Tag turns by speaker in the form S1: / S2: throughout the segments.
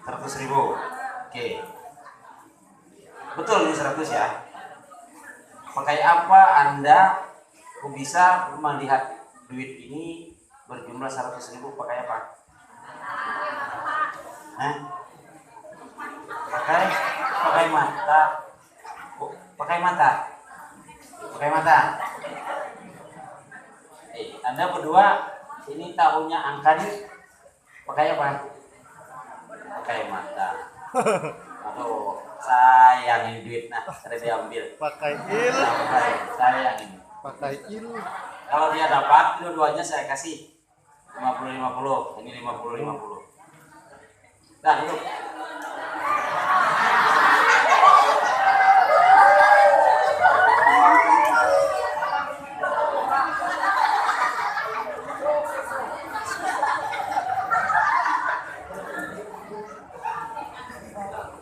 S1: 100.000. Oke. Betul ini 100 ya. Pakai apa Anda bisa melihat duit ini berjumlah 100.000? Pakai apa? Pakai mata. Pakai mata. Pakai mata. Anda berdua ini tahunya angka nih. Pakai apa? Pakai mata. Aduh, sayang ini duit, nah, sudah diambil.
S2: Pakai il.
S1: Sayang ini.
S2: Pakai il.
S1: Kalau dia dapat, dua-duanya saya kasih 50-50. Ini 50-50. Nah, duduk.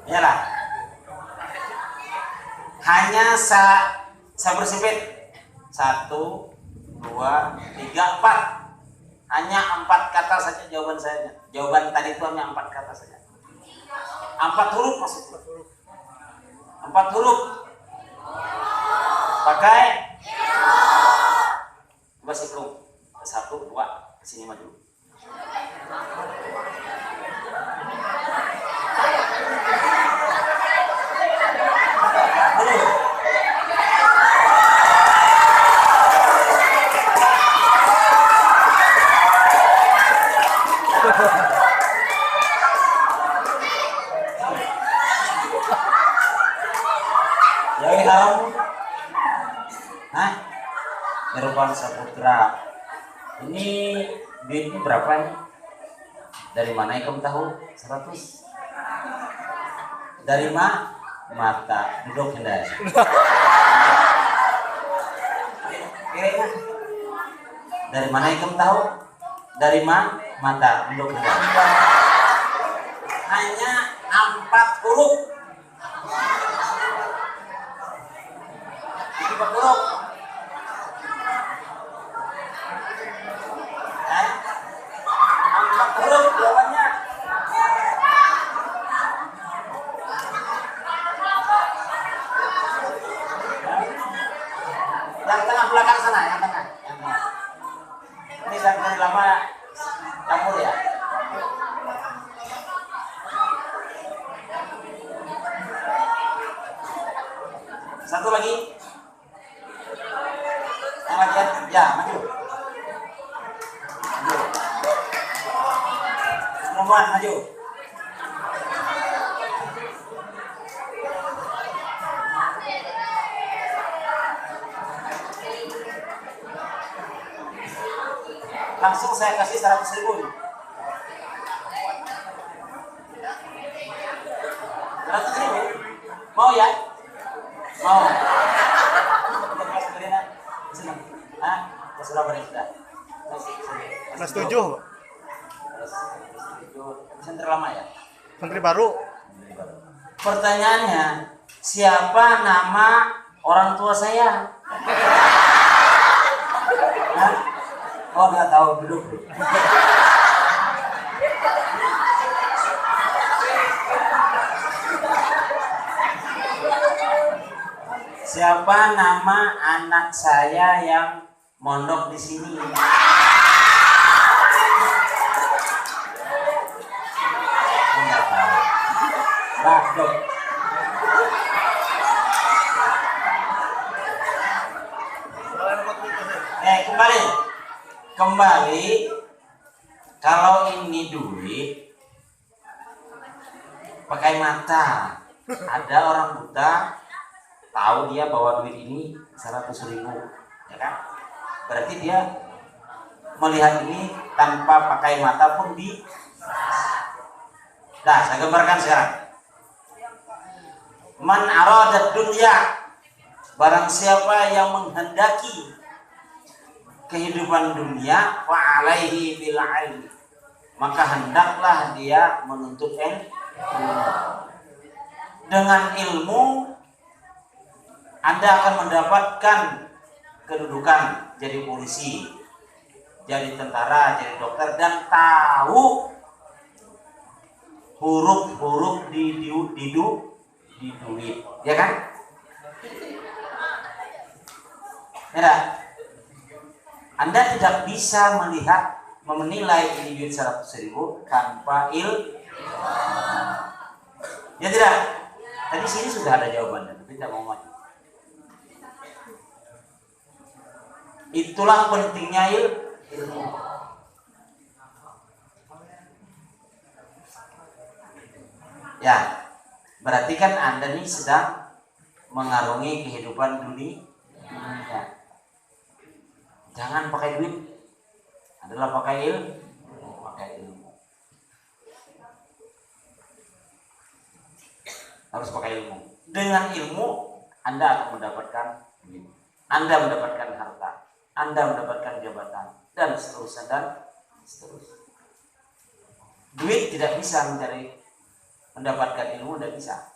S1: Iyalah. Hanya saya bersempit 1, 2, 3, 4. Hanya 4 kata saja jawaban saya. Jawaban tadi itu hanya 4 kata saja. 4 huruf maksudnya. 4 huruf. Pakai. Coba hitung. 1, 2, kesini maju. Ya Ilham, Irfan Saputra. Ini duitnya berapa nih? Dari mana kamu tahu? 100. Dari mata. Duduk hendak. Dari mana kamu tahu? Dari mata. Duduk hendak. Hanya 4 huruf. 4 huruf. 4 huruf jawabannya. Yang tengah belakang sana, yang tengah. Ini dari lama campur ya. Satu lagi. Yang lagi ya, maju. Perempuan maju. Langsung saya kasih 100.000. 100.000. Mau ya? Mau. Sudah sudah.
S2: Kelas 7.
S1: Santri lama ya?
S2: Santri baru.
S1: Pertanyaannya, siapa nama orang tua saya? Oh, nggak tahu, duduk. Siapa nama anak saya yang mondok di sini? Enggak tahu. Dok. Kembali. Kalau ini duit pakai mata. Ada orang buta tahu dia bawa duit ini 100.000, ya kan? Berarti dia melihat ini tanpa pakai mata pun di. Nah, saya gambarkan sekarang. Man arada dunya, barang siapa yang menghendaki kehidupan dunia, fa alaihi bil ilmi, maka hendaklah dia menuntut ilmu. Dengan ilmu Anda akan mendapatkan kedudukan jadi polisi, jadi tentara, jadi dokter, dan tahu huruf-huruf di duit, ya kan? Ya, Anda tidak bisa menilai ini duit 100.000 tanpa ya tidak. Tadi sini sudah ada jawabannya, tapi tidak mau maju. Itulah pentingnya ilmu. Ya, berarti kan Anda nih sedang mengarungi kehidupan dunia. Jangan pakai duit, adalah pakai ilmu. Harus pakai ilmu. Dengan ilmu Anda akan mendapatkan duit, Anda mendapatkan harta, Anda mendapatkan jabatan, dan seterusnya dan seterusnya. Duit tidak bisa mendapatkan ilmu, tidak bisa.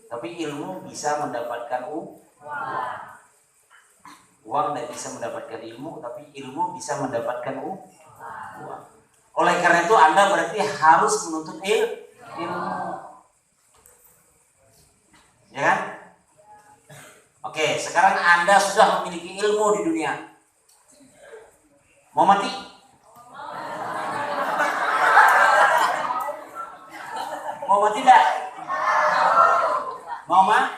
S1: Tapi ilmu bisa mendapatkan uang. Uang tidak bisa mendapatkan ilmu, tapi ilmu bisa mendapatkan uang. Oleh karena itu Anda berarti harus menuntut ilmu. Ya kan? Oke, sekarang Anda sudah memiliki ilmu di dunia. Mau mati? Mau mati tidak? Mau mati.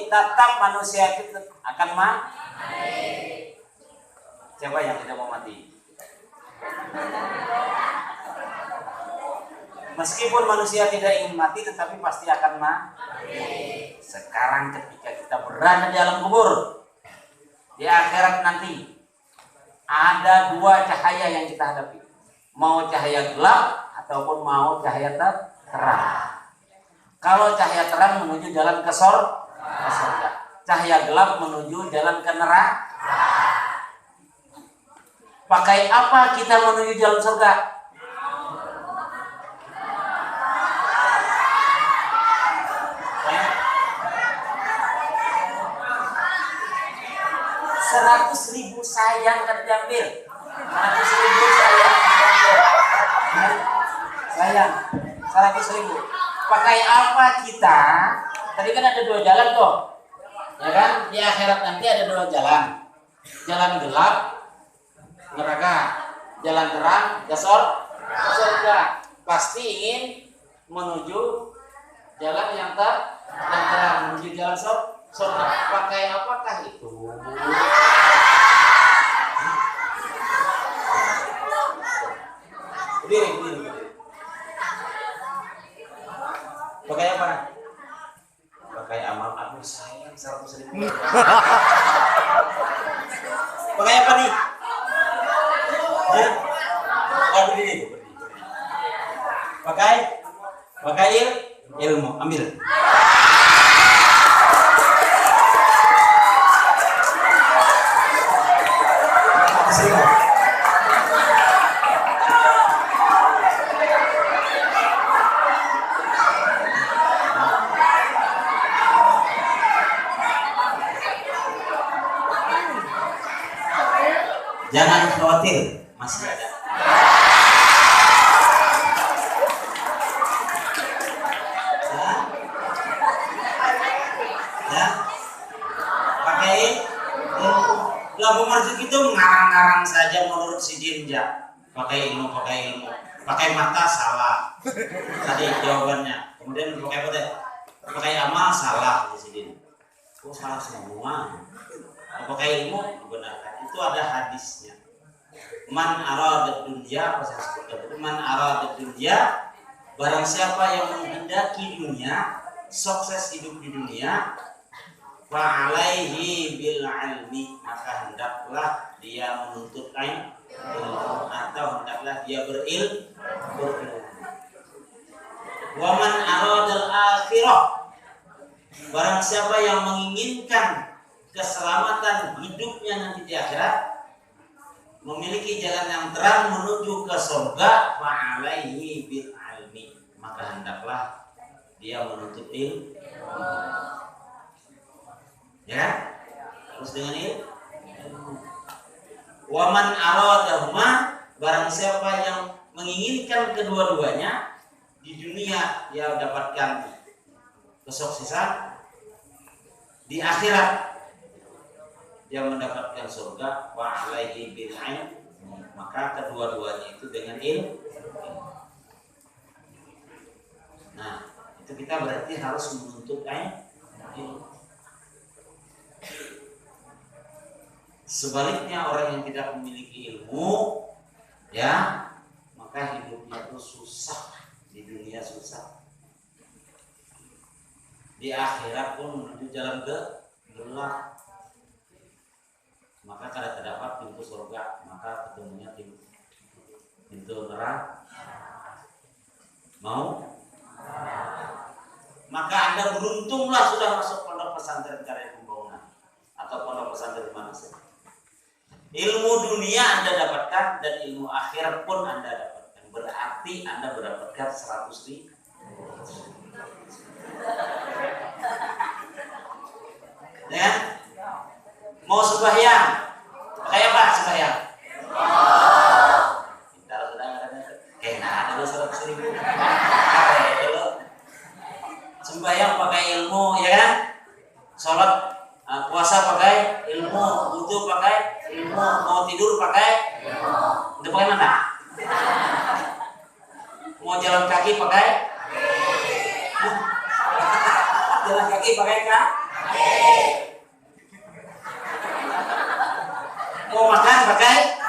S1: Tetap manusia itu akan mati. Siapa yang tidak mau mati? Meskipun manusia tidak ingin mati, tetapi pasti akan mati. Sekarang ketika kita berada di alam kubur, di akhirat nanti, ada dua cahaya yang kita hadapi. Mau cahaya gelap ataupun mau cahaya terang. Kalau cahaya terang menuju jalan ke surga. Cahaya gelap menuju jalan ke neraka. Pakai apa kita menuju jalan surga? $100.000 sayang kan diambil. 100.000 sayang. 100.000. Pakai apa kita? Tadi kan ada dua jalan tuh. Ya kan? Di akhirat nanti ada dua jalan. Jalan gelap, neraka. Jalan terang, surga. Pasti ingin menuju jalan yang terang, menuju jalan surga. Pakai apakah itu? Berdiri. Pakai apa? Pakai amal aku sayang 100.000. Pakai apa nih? Berdiri. Pakai ilmu. Ambil. Jangan khawatir, masih ada. Ya. Pakai lagu marjuk itu ngarang-ngarang saja menurut si Jinja. Pakai ilmu. Pakai mata salah. Tadi jawabannya. Kemudian pakai apa teh? Pakai amal salah di sini. Kok salah semua? Pakai ilmu benarkan. Itu ada hadisnya. Man arada dunya, man arada dunya, barang siapa yang menghendaki dunia, sukses hidup di dunia, fa alaihi bil ilmi, maka hendaklah dia menuntut ilmu atau hendaklah dia berilmu. Wa man arada al akhirah, barang siapa yang menginginkan keselamatan hidupnya nanti di akhirat, memiliki jalan yang terang menuju ke surga, fa'alaihi bil ilmi, maka hendaklah dia menuntut ilmu. Ya, terus dengan ilmu. Wa man aradahuma, barang siapa yang menginginkan kedua-duanya, di dunia dia dapatkan kesuksesan, di akhirat dia mendapatkan surga, wa alaihi bil ilm, maka kedua-duanya itu dengan ilmu. Nah, itu kita berarti harus menuntut ilmu. Sebaliknya orang yang tidak memiliki ilmu, ya, maka hidupnya itu susah, di dunia susah, di akhirat pun menuju jalan gelap. Maka kada terdapat pintu surga, maka ketemunya pintu neraka. Mau? Maka Anda beruntunglah sudah masuk pondok pesantren Karya Pembangunan atau pondok pesantren mana saja. Ilmu dunia Anda dapatkan dan ilmu akhirat pun Anda dapatkan. Berarti Anda mendapatkan 100 ribu. Ya? Mau sembahyang? Pakai apa sembahyang? Kita sudah ada. Kena dulu 100 ribu. Pakai dulu. Sembahyang pakai ilmu, ya kan? Sholat, puasa pakai ilmu, wudu pakai ilmu, mau tidur pakai ilmu. Udah pakai mana? Mau jalan kaki pakai? Jalan kaki pakai kaki. Mau makan pakai?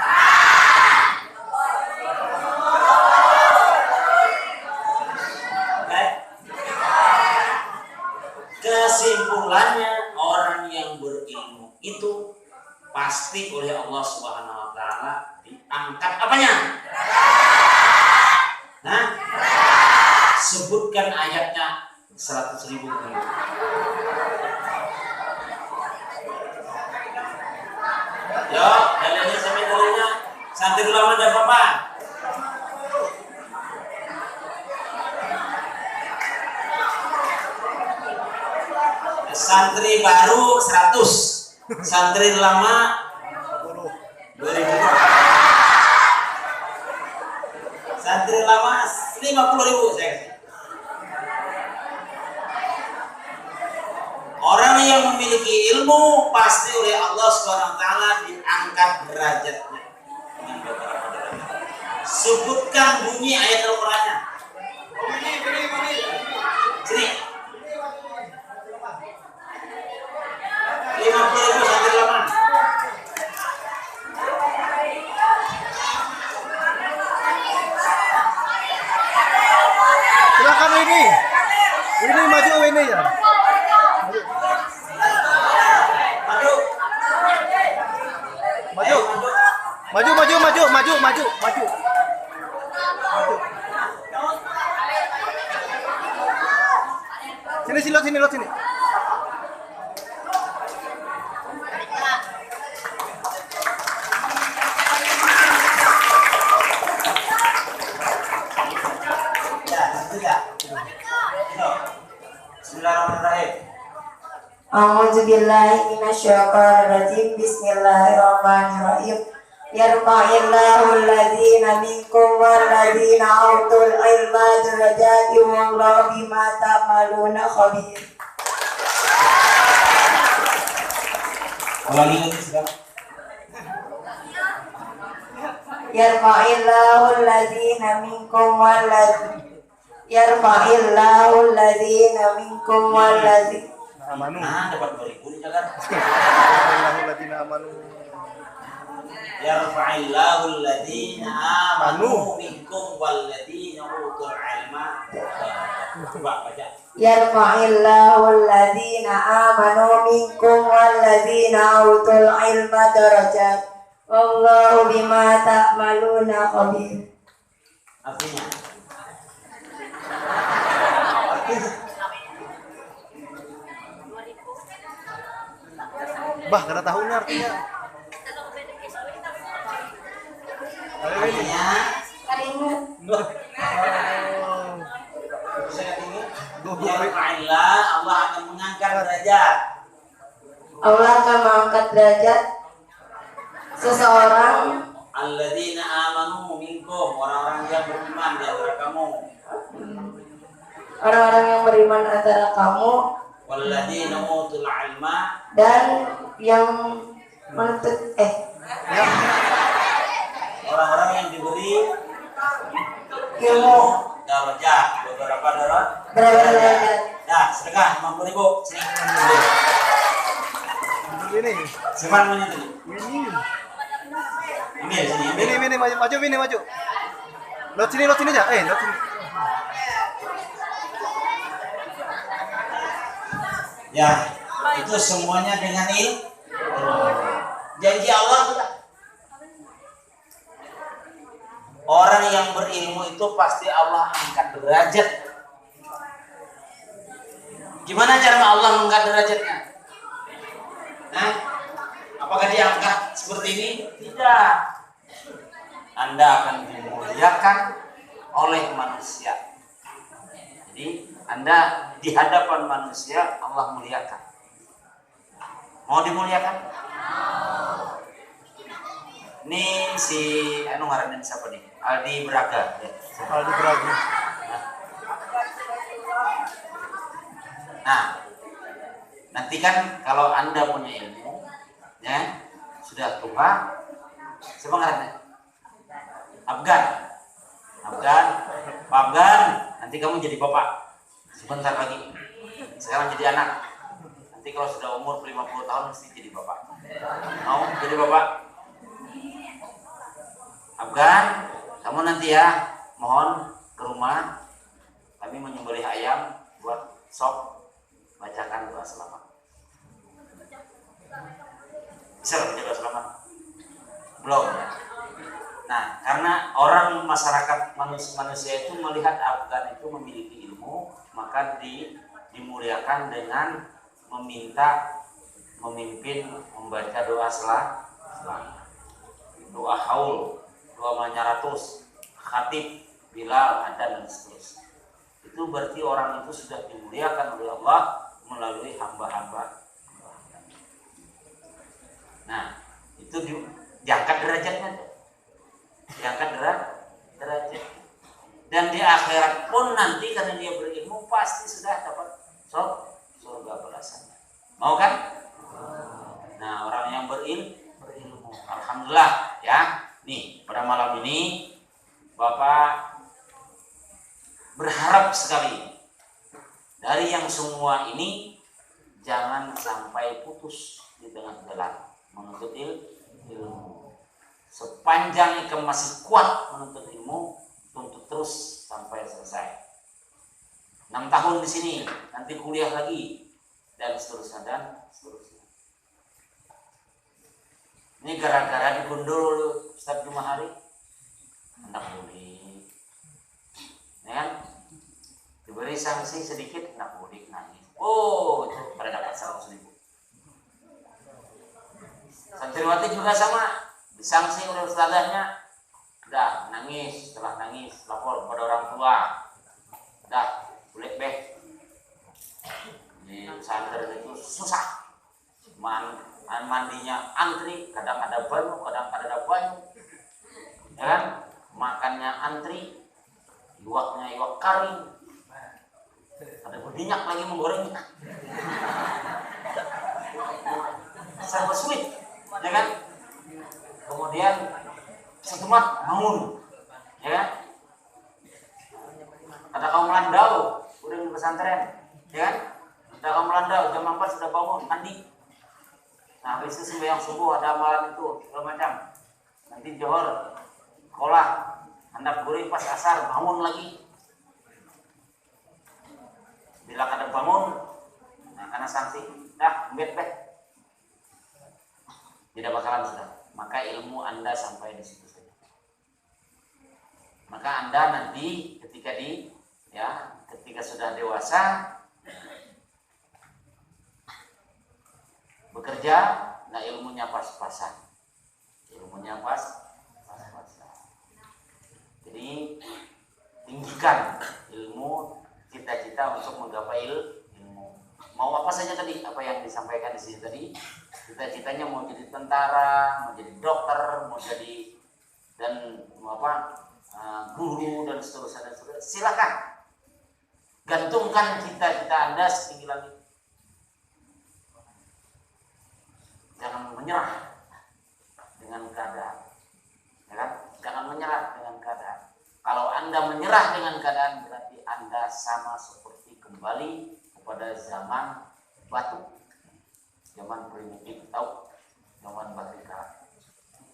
S1: Kesimpulannya, orang yang berilmu itu pasti oleh Allah Subhanahu wa taala diangkat apanya? Nah, sebutkan ayatnya 100 ribu. Yo, dalilnya sampai dalilnya. Santri ulama ada apa? Santri baru 100, santri lama 2000. Santri lama 50.000 saya kasih. Orang yang memiliki ilmu pasti oleh Allah Subhanahu wa taala diangkat derajatnya dengan beberapa derajat. Sebutkan bunyi ayat Al-Qur'annya. Sini. 50.000 santri lama.
S2: Silakan ini. Ini maju ini ya. Maju. Sini.
S1: Bismillahirrahmanirrahim.
S3: A'udzubillahi minasyaitonirrajim. Bismillahirrahmanirrahim. Yarfa'illahu alladhina minkum walladhina utul ilma darajatin wallahu bima ta'maluna khabir.
S1: Ulangi lagi sekarang.
S3: Yarfa'illahu alladhina minkum walladhina
S2: Amanu.
S1: Nah, dapat 2000 nih jangan.
S2: Alladzina amanu.
S1: Yarfa'illahu alladhina amanu minkum walladhina utul ilma. Coba baca.
S3: Yarfa'illahu alladhina amanu minkum walladhina utul ilma darajat. Wallahu bima ta'maluna khabir.
S1: Artinya
S2: Bah, karena tahunnya artinya.
S1: artinya
S2: Oh.
S1: saya ini
S2: Gugur.
S1: Yarfa'illah, Allah akan mengangkat derajat.
S3: Allah akan mengangkat derajat seseorang
S1: Alladzina amanu minkum, orang-orang yang beriman di antara kamu.
S3: orang-orang yang beriman antara kamu
S1: walladzina utul ilma,
S3: dan yang menuntut
S1: orang-orang yang diberi
S3: ilmu
S1: darajat, beberapa darajat.
S3: derajat.
S1: Nah, sedekah 50.000. Sini.
S2: Ambil ini.
S1: Siapa namanya tadi?
S2: Ini.
S1: Ambil sini, ambil.
S2: Ini maju. Lot sini aja. Lot sini.
S1: Ya, itu semuanya dengan ilmu. Janji Allah sudah. Orang yang berilmu itu pasti Allah angkat derajat. Gimana cara Allah mengangkat derajatnya? Nah, apakah diangkat seperti ini? Tidak. Anda akan dimuliakan oleh manusia. Jadi Anda di hadapan manusia Allah muliakan. Mau dimuliakan? Ini si ngaranna siapa nih? Aldi Braga. Ya.
S2: Aldi Braga.
S1: Nah, nanti kan kalau Anda punya ilmu, ya sudah tua, siapa ngaranna? Afgan, nanti kamu jadi bapak. Sebentar lagi. Sekarang jadi anak. Nanti kalau sudah umur 50 tahun mesti jadi bapak. Mau jadi bapak? Afgan, kamu nanti ya mohon ke rumah. Kami menyembelih ayam buat sop, bacakan doa selamat. Bisa baca doa selamat? Belum. Nah, karena orang masyarakat manusia itu melihat Afgan itu memiliki ilmu, maka dimuliakan dengan meminta memimpin membaca doa selamat, doa haul, doa manyaratus, khatib, bilal, adzan dan seterusnya. Itu berarti orang itu sudah dimuliakan oleh Allah melalui hamba-hamba. Nah, itu diangkat derajatnya. Diangkat derajat. Dan di akhirat pun nanti karena dia berilmu pasti sudah dapat surga balasannya. Mau kan? Nah, orang yang berilmu, alhamdulillah ya. Nih, pada malam ini Bapak berharap sekali dari yang semua ini jangan sampai putus di tengah jalan menuntut ilmu. Sepanjang engkau masih kuat menuntut ilmu, tuntut terus sampai selesai. 6 tahun di sini, nanti kuliah lagi dan seterusnya. Ini gara-gara digundul Ustaz Jumahari, anak mudik, ya kan? Diberi sanksi sedikit, anak mudik nangis. Oh, itu pada dapat 100.000. Santriwati juga sama. Disanksi oleh ustazahnya, udah nangis, setelah nangis lapor kepada orang tua, udah boleh beh. Di pesantren itu susah, mandinya antri, kadang ada banyu, kadang ada banyu, ya kan? Makannya antri, iwaknya iwak kari, ada berminyak lagi menggorengnya, serba sulit, ya kan? Kemudian setemat bangun, ya kan? Ada kaum landau, udah di pesantren, ya kan? Ada kaum landau, jam 4 sudah bangun, mandi. Nah, habis itu sembahyang subuh, ada amalan itu, segala macam. Nanti johor, sekolah, hendak guring pas asar, bangun lagi. Bila kada bangun, nah karena sanksi, dah, bet. Tidak bakalan sudah. Maka ilmu Anda sampai di situ saja. Maka Anda nanti ketika sudah dewasa bekerja, nah ilmunya pas-pasan. Jadi tinggikan ilmu, cita-cita untuk menggapai ilmu. Mau apa saja tadi, apa yang disampaikan di sini tadi. Cita-citanya mau jadi tentara, mau jadi dokter, mau jadi guru dan seterusnya. Silakan. Gantungkan cita-cita Anda setinggi langit. Jangan menyerah dengan keadaan. Ya kan? Jangan menyerah dengan keadaan. Kalau Anda menyerah dengan keadaan, berarti Anda sama seperti kembali kepada zaman batu, zaman primitif, tahu, zaman batu karang.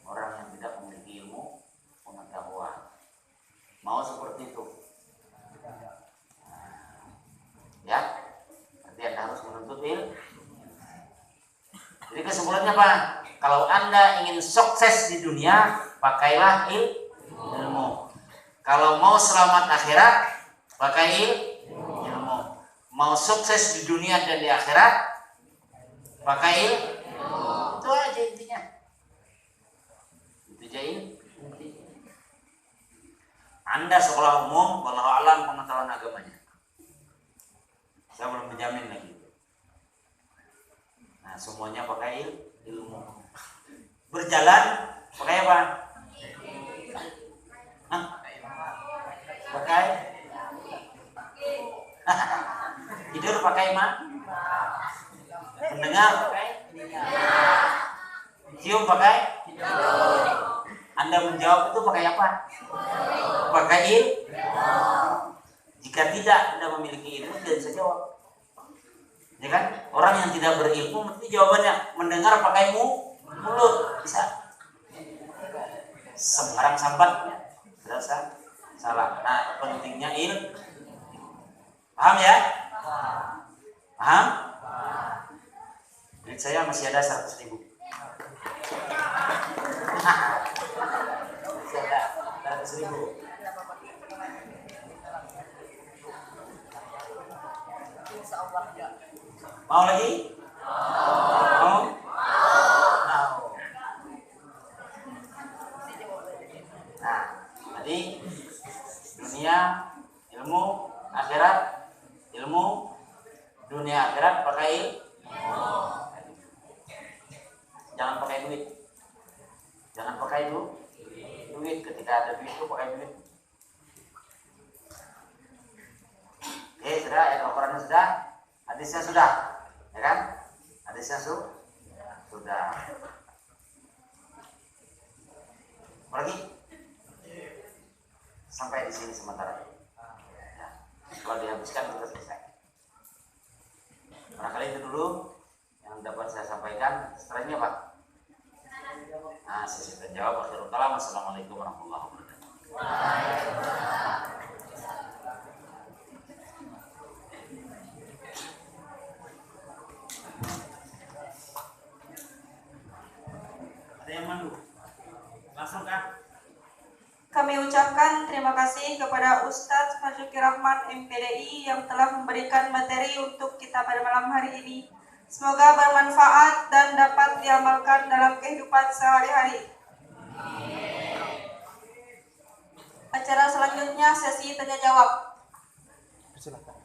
S1: Orang yang tidak memiliki ilmu pengetahuan. Mau seperti itu? Ya, berarti Anda harus menuntut ilmu. Jadi kesimpulannya apa? Kalau Anda ingin sukses di dunia, pakailah ilmu. Kalau mau selamat akhirat, pakai ilmu. Mau sukses di dunia dan di akhirat, pakai ilmu. Itu aja intinya. Itu aja intinya. Anda sekolah umum, wallahu alam pengetahuan agamanya. Saya belum menjamin lagi. Nah, semuanya pakai ilmu. Berjalan pakai apa? Hah? Pakai? Tidur pakai apa? Mendengar pakai? Cium pakai? Anda menjawab itu pakai apa? Pakai ilmu. Jika tidak Anda memiliki ilmu, tidak bisa jawab. Ya kan? Orang yang tidak berilmu mesti jawabannya mendengar pakai mulut, bisa. Sembarang sambat berasa salah. Nah, pentingnya ilmu. Paham ya? Paham? Duit saya masih ada 100.000. Masih ada 100.000. Mau lagi? Mau? Mau. Nah, tadi dunia, ilmu, akhirat, ilmu, dunia akhirat pakai ilmu. Jangan pakai duit. Jangan pakai duit. Ketika ada duit itu pakai duit. Oke, sudah, ayat Al-Quran sudah, hadisnya sudah, ya kan? Hadisnya sudah. Apa lagi? Sampai di sini sementara. Ya. Kalau dihabiskan kita selesai. Barangkali itu dulu yang dapat saya sampaikan. Setelah ini apa? Nah, sesi terjawab. Akhirul kalam. Assalamualaikum warahmatullahi wabarakatuh. Ada yang mandu? Langsung kah?
S4: Kami ucapkan terima kasih kepada Ustadz Marzuki Rahman MPDI yang telah memberikan materi untuk kita pada malam hari ini. Semoga bermanfaat dan dapat diamalkan dalam kehidupan sehari-hari. Acara selanjutnya sesi tanya jawab.
S2: Silakan.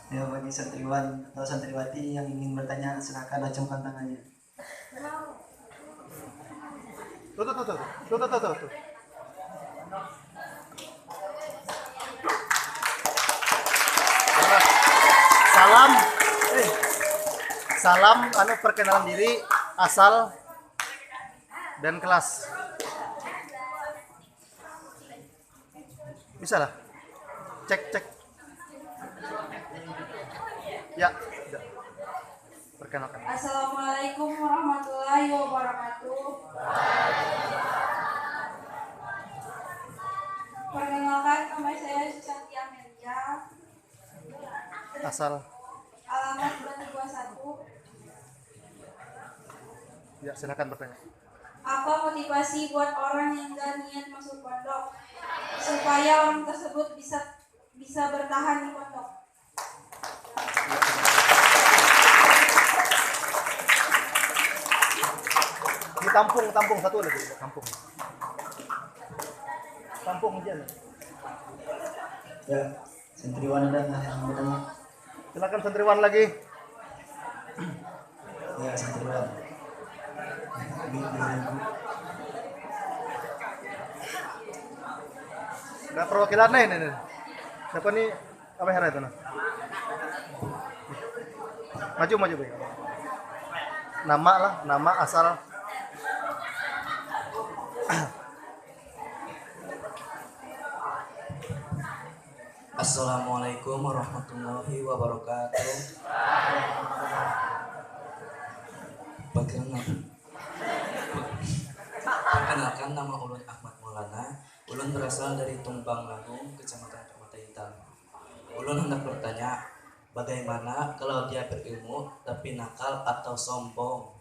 S5: Ya, bagi santriwan atau santriwati yang ingin bertanya, silakan acungkan tangannya.
S2: Tuh. Salam, perkenalan diri, asal dan kelas. Bisa lah. Cek. Ya, udah. Perkenalkan.
S4: Assalamualaikum warahmatullahi wabarakatuh. Perkenalkan, nama saya Susanti Amelia.
S2: Asal.
S4: Alamat Batu 21.
S2: Ya, silakan bertanya.
S4: Apa motivasi buat orang yang gak niat masuk pondok supaya orang tersebut bisa bertahan di pondok?
S2: Ini tampung satu lagi, tampung aja.
S5: Ya, santriwan ada nggak yang bertanya?
S2: Silakan santriwan lagi.
S5: Ya, santriwan.
S2: Nah, perwakilannya ini. Siapa nih? Apa yang itu? Maju. Bang. Nama lah, nama asal.
S6: Assalamualaikum warahmatullahi wabarakatuh. Perkenalkan nama Ulun Ahmad Maulana. Ulun berasal dari Tumbang Langung, Kecamatan Permata Intan. Ulun hendak bertanya, bagaimana kalau dia berilmu tapi nakal atau sombong?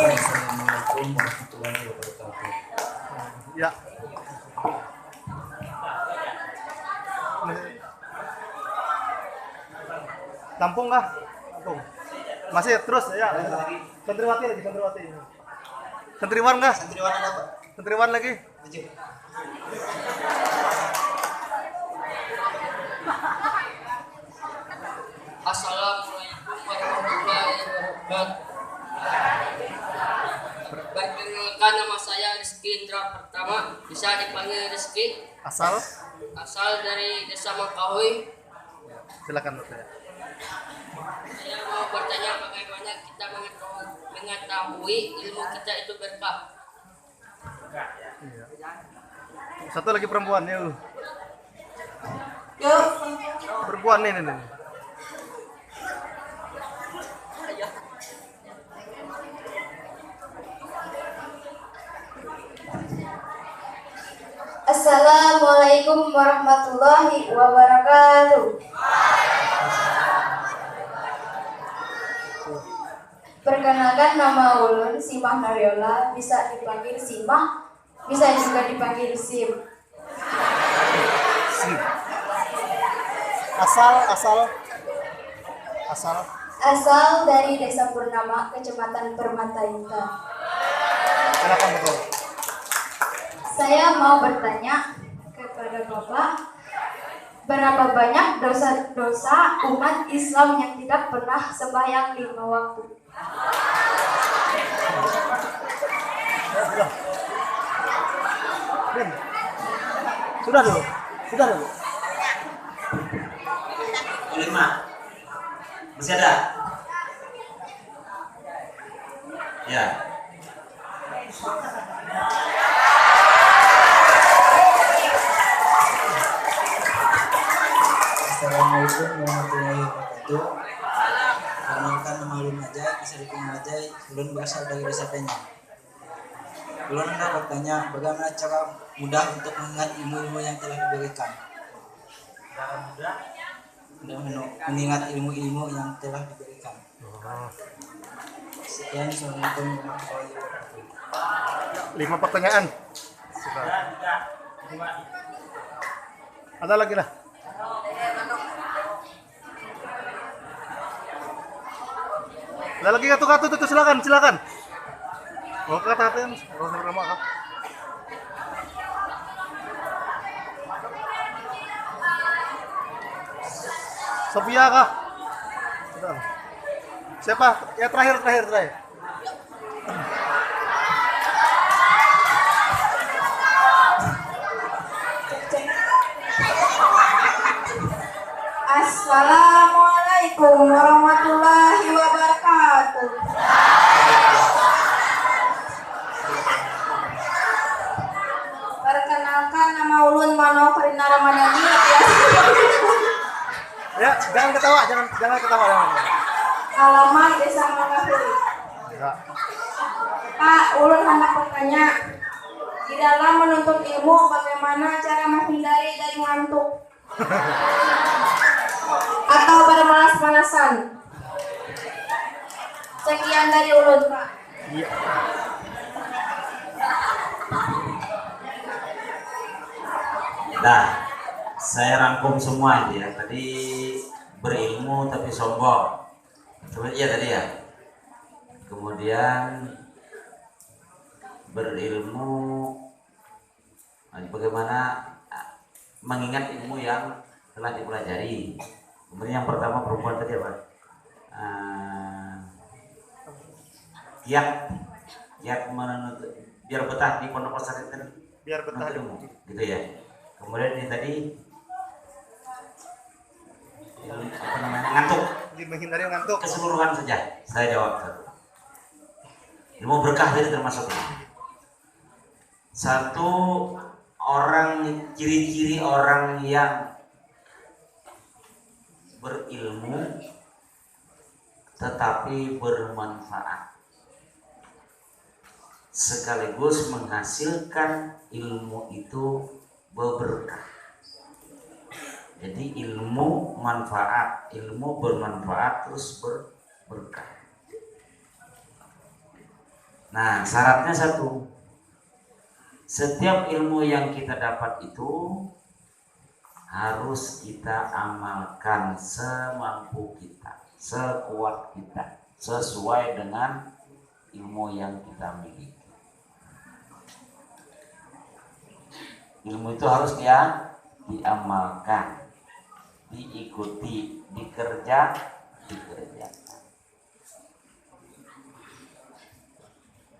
S6: Assalamualaikum warahmatullahi wabarakatuh.
S2: Ya. Lampung kah? Lampung. Masih terus ya. Santriwati lagi. Santriwan kah?
S5: Santriwan ada apa?
S2: Santriwan lagi.
S5: Maju.
S7: Assalamualaikum warahmatullahi wabarakatuh. Perkenalkan, nama saya Rizky Indra Pertama, bisa dipanggil Rizky.
S2: Asal?
S7: Asal dari Desa Mangkahui.
S2: Silakan Dr.
S7: Saya mau bertanya bagaimana kita mengetahui ilmu kita itu berkah.
S2: Iya. Satu lagi perempuan yuk.
S4: Yuk,
S2: Perempuan ini.
S3: Assalamualaikum warahmatullahi wabarakatuh. Perkenalkan, nama ulun Simah Nariola, bisa dipanggil Simah, bisa juga dipanggil Sim. Asal dari Desa Purnama, Kecamatan Permata Intan.
S2: Silakan betul.
S3: Saya mau bertanya kepada Bapak, berapa banyak dosa-dosa umat Islam yang tidak pernah sembahyang 5 waktu?
S2: Sudah dulu.
S1: 5. Masih ada? Ya.
S6: Assalamualaikum warahmatullahi wabarakatuh. Perkenalkan, nama Ulun Ajay, bisa dipanggil Ajay. Ulun berasal dari Desa Penyang. Ulun hendak bertanya, bagaimana cara mudah untuk mengingat ilmu-ilmu yang telah diberikan? Mengingat ilmu-ilmu yang telah diberikan. Sekian, assalamualaikum warahmatullahi wabarakatuh.
S2: 5 pertanyaan. Ada lagi lah. Ada lagi kata-kata itu silakan. Oh, kata-kata yang sama kah? Sophia kah? Sudah. Siapa? Ya terakhir.
S4: Assalamualaikum warahmatullahi wabarakatuh. Perkenalkan, nama ulun Mano Farina Ramadhani.
S2: Ya, jangan ketawa.
S4: Alamat Desa Mangkahui.
S2: Ya.
S4: Pak, ulun hendak bertanya, di dalam menuntut ilmu bagaimana cara menghindari dari ngantuk atau bermalas-malasan? Sekian dari ulun, Pak.
S2: Iya.
S1: Nah, saya rangkum semua ini ya. Tadi berilmu tapi sombong. Iya tadi ya. Kemudian berilmu, bagaimana mengingat ilmu yang telah dipelajari. Kemudian yang pertama perempuan tadi apa? Giat biar betah di pondok pesantren
S2: Biar betah
S1: ilmu, gitu ya. Kemudian ini tadi apa namanya, ngantuk.
S2: menghindari ngantuk.
S1: Keseluruhan saja saya jawab satu. Ilmu berkah tadi termasuk ini. Satu, orang, ciri-ciri orang yang berilmu tetapi bermanfaat sekaligus menghasilkan ilmu itu berberkah. Jadi ilmu manfaat, ilmu bermanfaat terus berberkah. Nah, syaratnya satu, setiap ilmu yang kita dapat itu harus kita amalkan semampu kita, sekuat kita, sesuai dengan ilmu yang kita miliki. Ilmu itu harus diamalkan, diikuti, dikerjakan.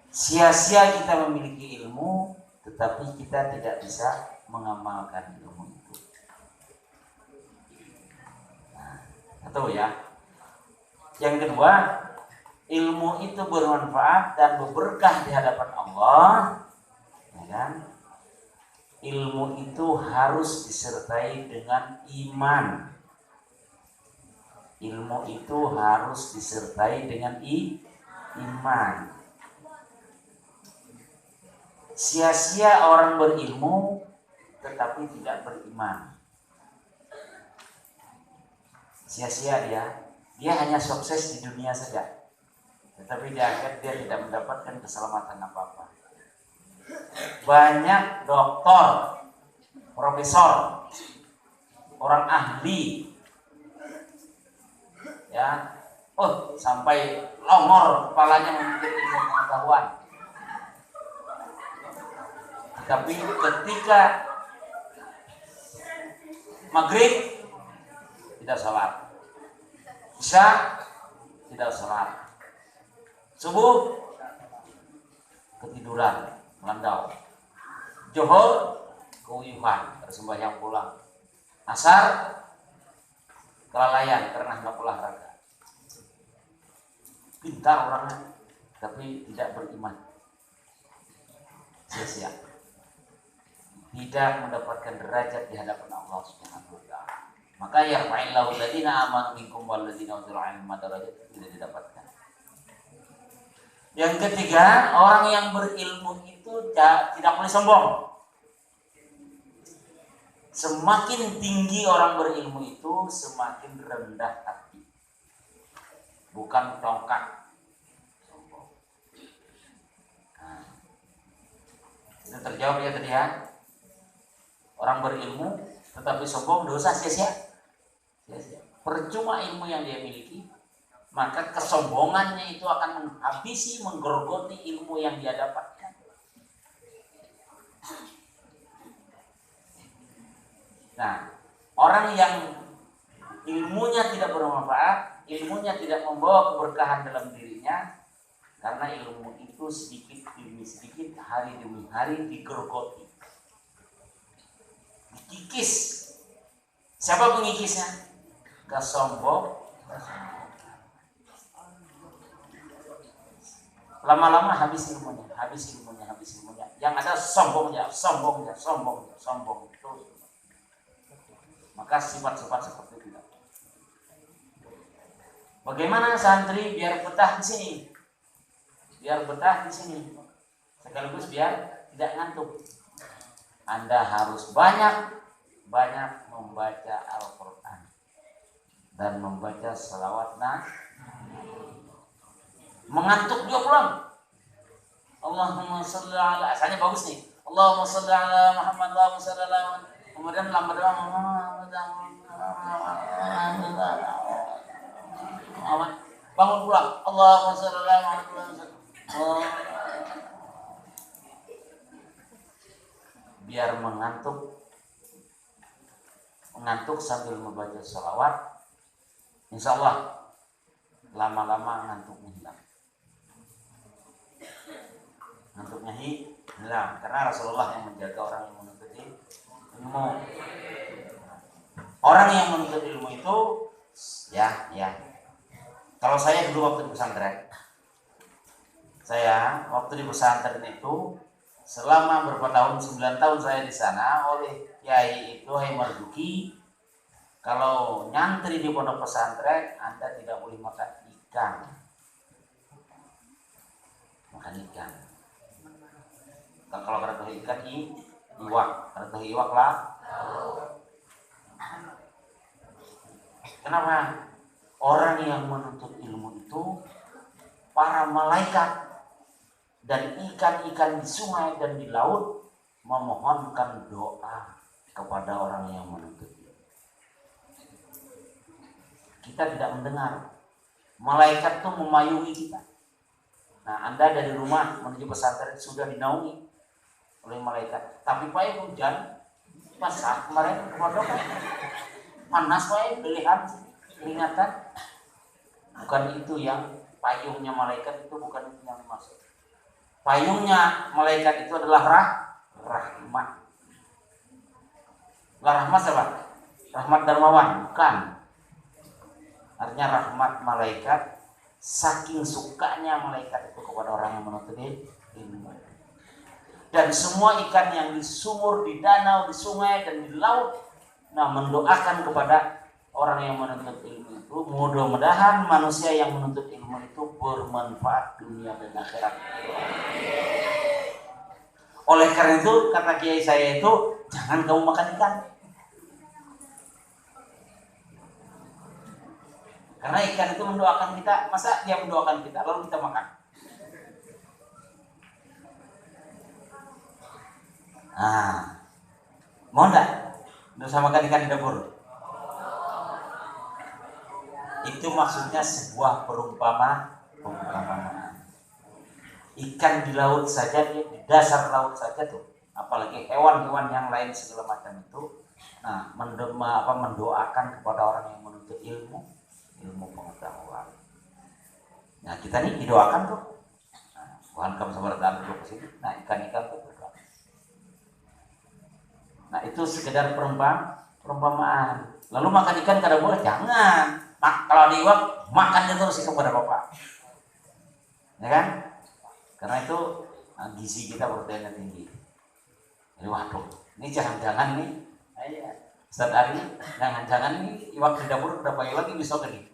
S1: Sia-sia kita memiliki ilmu, tetapi kita tidak bisa mengamalkan ilmu itu. Nah, atau ya, yang kedua, ilmu itu bermanfaat dan berberkah di hadapan Allah, ya kan? Ilmu itu harus disertai dengan iman. Ilmu itu harus disertai dengan iman. Sia-sia orang berilmu tetapi tidak beriman. Sia-sia dia hanya sukses di dunia saja, tetapi di akhir dia tidak mendapatkan keselamatan apa-apa. Banyak doktor, profesor, orang ahli, ya, sampai longor kepalanya memiliki ilmu pengetahuan, tapi ketika maghrib tidak sholat, isya tidak sholat, subuh ketiduran, melandau, johor keuyuhan, tersembahyang pulang, asar kelalaian karena hendak olahraga. Pintar orangnya tapi tidak beriman, sia-sia, tidak mendapatkan derajat di hadapan Allah Subhanahu wa taala. Maka yarfa'illahu alladziina aamanu minkum walladziina utul 'ilma darajat, tidak didapatkan. Yang ketiga, orang yang berilmu itu tidak boleh sombong. Semakin tinggi orang berilmu itu, semakin rendah hati. Bukan tongkat. Sombong. Nah, itu terjawab ya tadi ya. Orang berilmu tetapi sombong, dosa, sia-sia. Percuma ilmu yang dia miliki, maka kesombongannya itu akan menghabisi, menggerogoti ilmu yang dia dapatkan. Nah, orang yang ilmunya tidak bermanfaat, ilmunya tidak membawa keberkahan dalam dirinya, karena ilmu itu sedikit demi sedikit, hari demi hari digerogoti, dikikis. Siapa pengikisnya? Kesombongan. Lama-lama habis ilmunya. Yang ada sombongnya. Terus. Maka sifat-sifat seperti itu. Bagaimana santri biar betah di sini? Sekaligus biar tidak ngantuk. Anda harus banyak membaca Al-Quran dan membaca salawat Nabi. Mengantuk dia pulang. Allahumma sholli ala, asalnya bagus nih. Allahumma sholli ala Muhammad, Allahumma sholli ala Muhammad. Kemudian lambat bangun pulang. Allahumma sholli ala Muhammad. Biar mengantuk sambil membaca salawat, insya Allah lama-lama ngantuknya hilang. Nah, karena Rasulullah yang menjaga orang yang menuntut ilmu. Orang yang menuntut ilmu itu, ya. Kalau saya dulu waktu di pesantren, itu selama berapa tahun, 9 tahun saya di sana oleh Kiai itu Hai Marzuki, kalau nyantri di pondok pesantren Anda tidak boleh makan ikan. Kalau kada tahu ikan iwak, kada tahu iwak lah. Kenapa? Orang yang menuntut ilmu itu para malaikat dan ikan-ikan di sungai dan di laut memohonkan doa kepada orang yang menuntut ilmu. Kita tidak mendengar. Malaikat itu memayungi kita. Nah, Anda dari rumah menuju pesantren sudah dinaungi oleh malaikat. Tapi Pak hujan, basah kemarin pondok panas Pak, pilihan peringatan. Bukan itu yang payungnya malaikat, itu bukan itu yang dimaksud. Payungnya malaikat itu adalah rahmat. Rahmat apa? Rahmat Darmawan, bukan. Artinya rahmat malaikat, saking sukanya malaikat itu kepada orang yang menuntut ilmu. Dan semua ikan yang di sumur, di danau, di sungai, dan di laut, mendoakan kepada orang yang menuntut ilmu itu, mudah-mudahan manusia yang menuntut ilmu itu bermanfaat dunia dan akhirat. Oleh karena itu, kata kiai saya itu, jangan kamu makan ikan. Karena ikan itu mendoakan kita, masa dia mendoakan kita lalu kita makan? Mau enggak? Dosa makan ikan di dapur? Itu maksudnya sebuah perumpamaan. Ikan di laut saja, di dasar laut saja tuh, apalagi hewan-hewan yang lain segala macam itu, mendoakan kepada orang yang menuntut ilmu pengetahuan. Nah, kita nih didoakan tuh. Tuhan kamu sabar dan duduk ke sini. Nah, ikan-ikan tuh berdoa. Nah, itu sekedar perumpamaan. Lalu makan ikan kada boleh? Jangan. Kalau di iwak, makan terus itu kepada Bapak. Ya kan? Karena itu gizi kita proteinnya tinggi. Jadi waduh, ini jangan-jangan nih. Ustaz Ari, jangan-jangan nih iwak di dapur udah pagi lagi besok ini.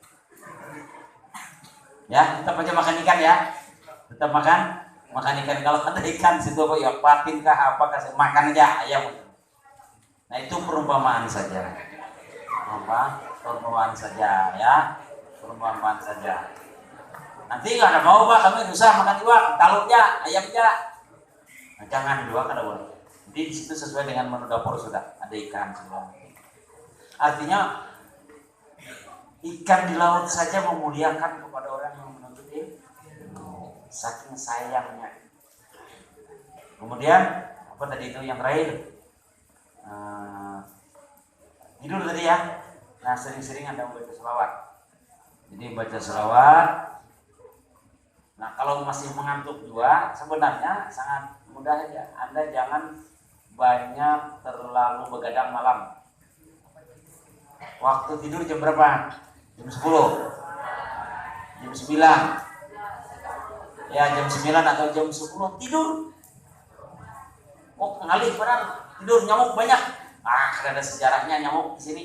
S1: Ya, tetap aja makan ikan ya. Tetap makan ikan. Kalau ada ikan situ apa iwak patin kah apa kasih makan aja ayam. Nah, itu perumpamaan saja. Perumpamaan saja ya. Perumpamaan saja. Nanti nggak ada mau Pak, kami susah makan iwak, taluknya, ayamnya. Nah, jangan dua kada boleh. Jadi di situ sesuai dengan menu dapur sudah ada ikan semua. Artinya ikan di laut saja memuliakan kepada orang yang menuntut ilmu, saking sayangnya. Kemudian apa tadi itu yang terakhir? Tidur tadi ya. Nah, sering-sering Anda membaca selawat. Jadi baca selawat. Nah, kalau masih mengantuk juga sebenarnya sangat mudah aja. Anda jangan banyak terlalu begadang malam. Waktu tidur jam berapa? Jam 10, jam 9. Ya, jam 9 atau jam 10 tidur. Oh, ngalih padahal tidur, nyamuk banyak. Ada sejarahnya nyamuk di sini.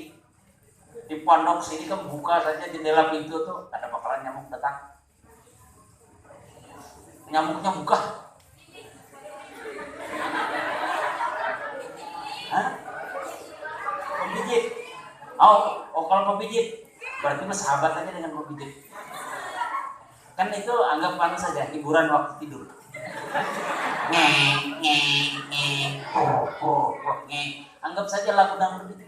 S1: Di pondok sini kan buka saja jendela pintu tuh, ada bakalan nyamuk datang. Nyamuknya buka. Pembijit. Kalau pembijit berarti sahabat aja dengan pembijit. Kan itu anggap saja hiburan waktu tidur. Anggap saja lagu dangdut.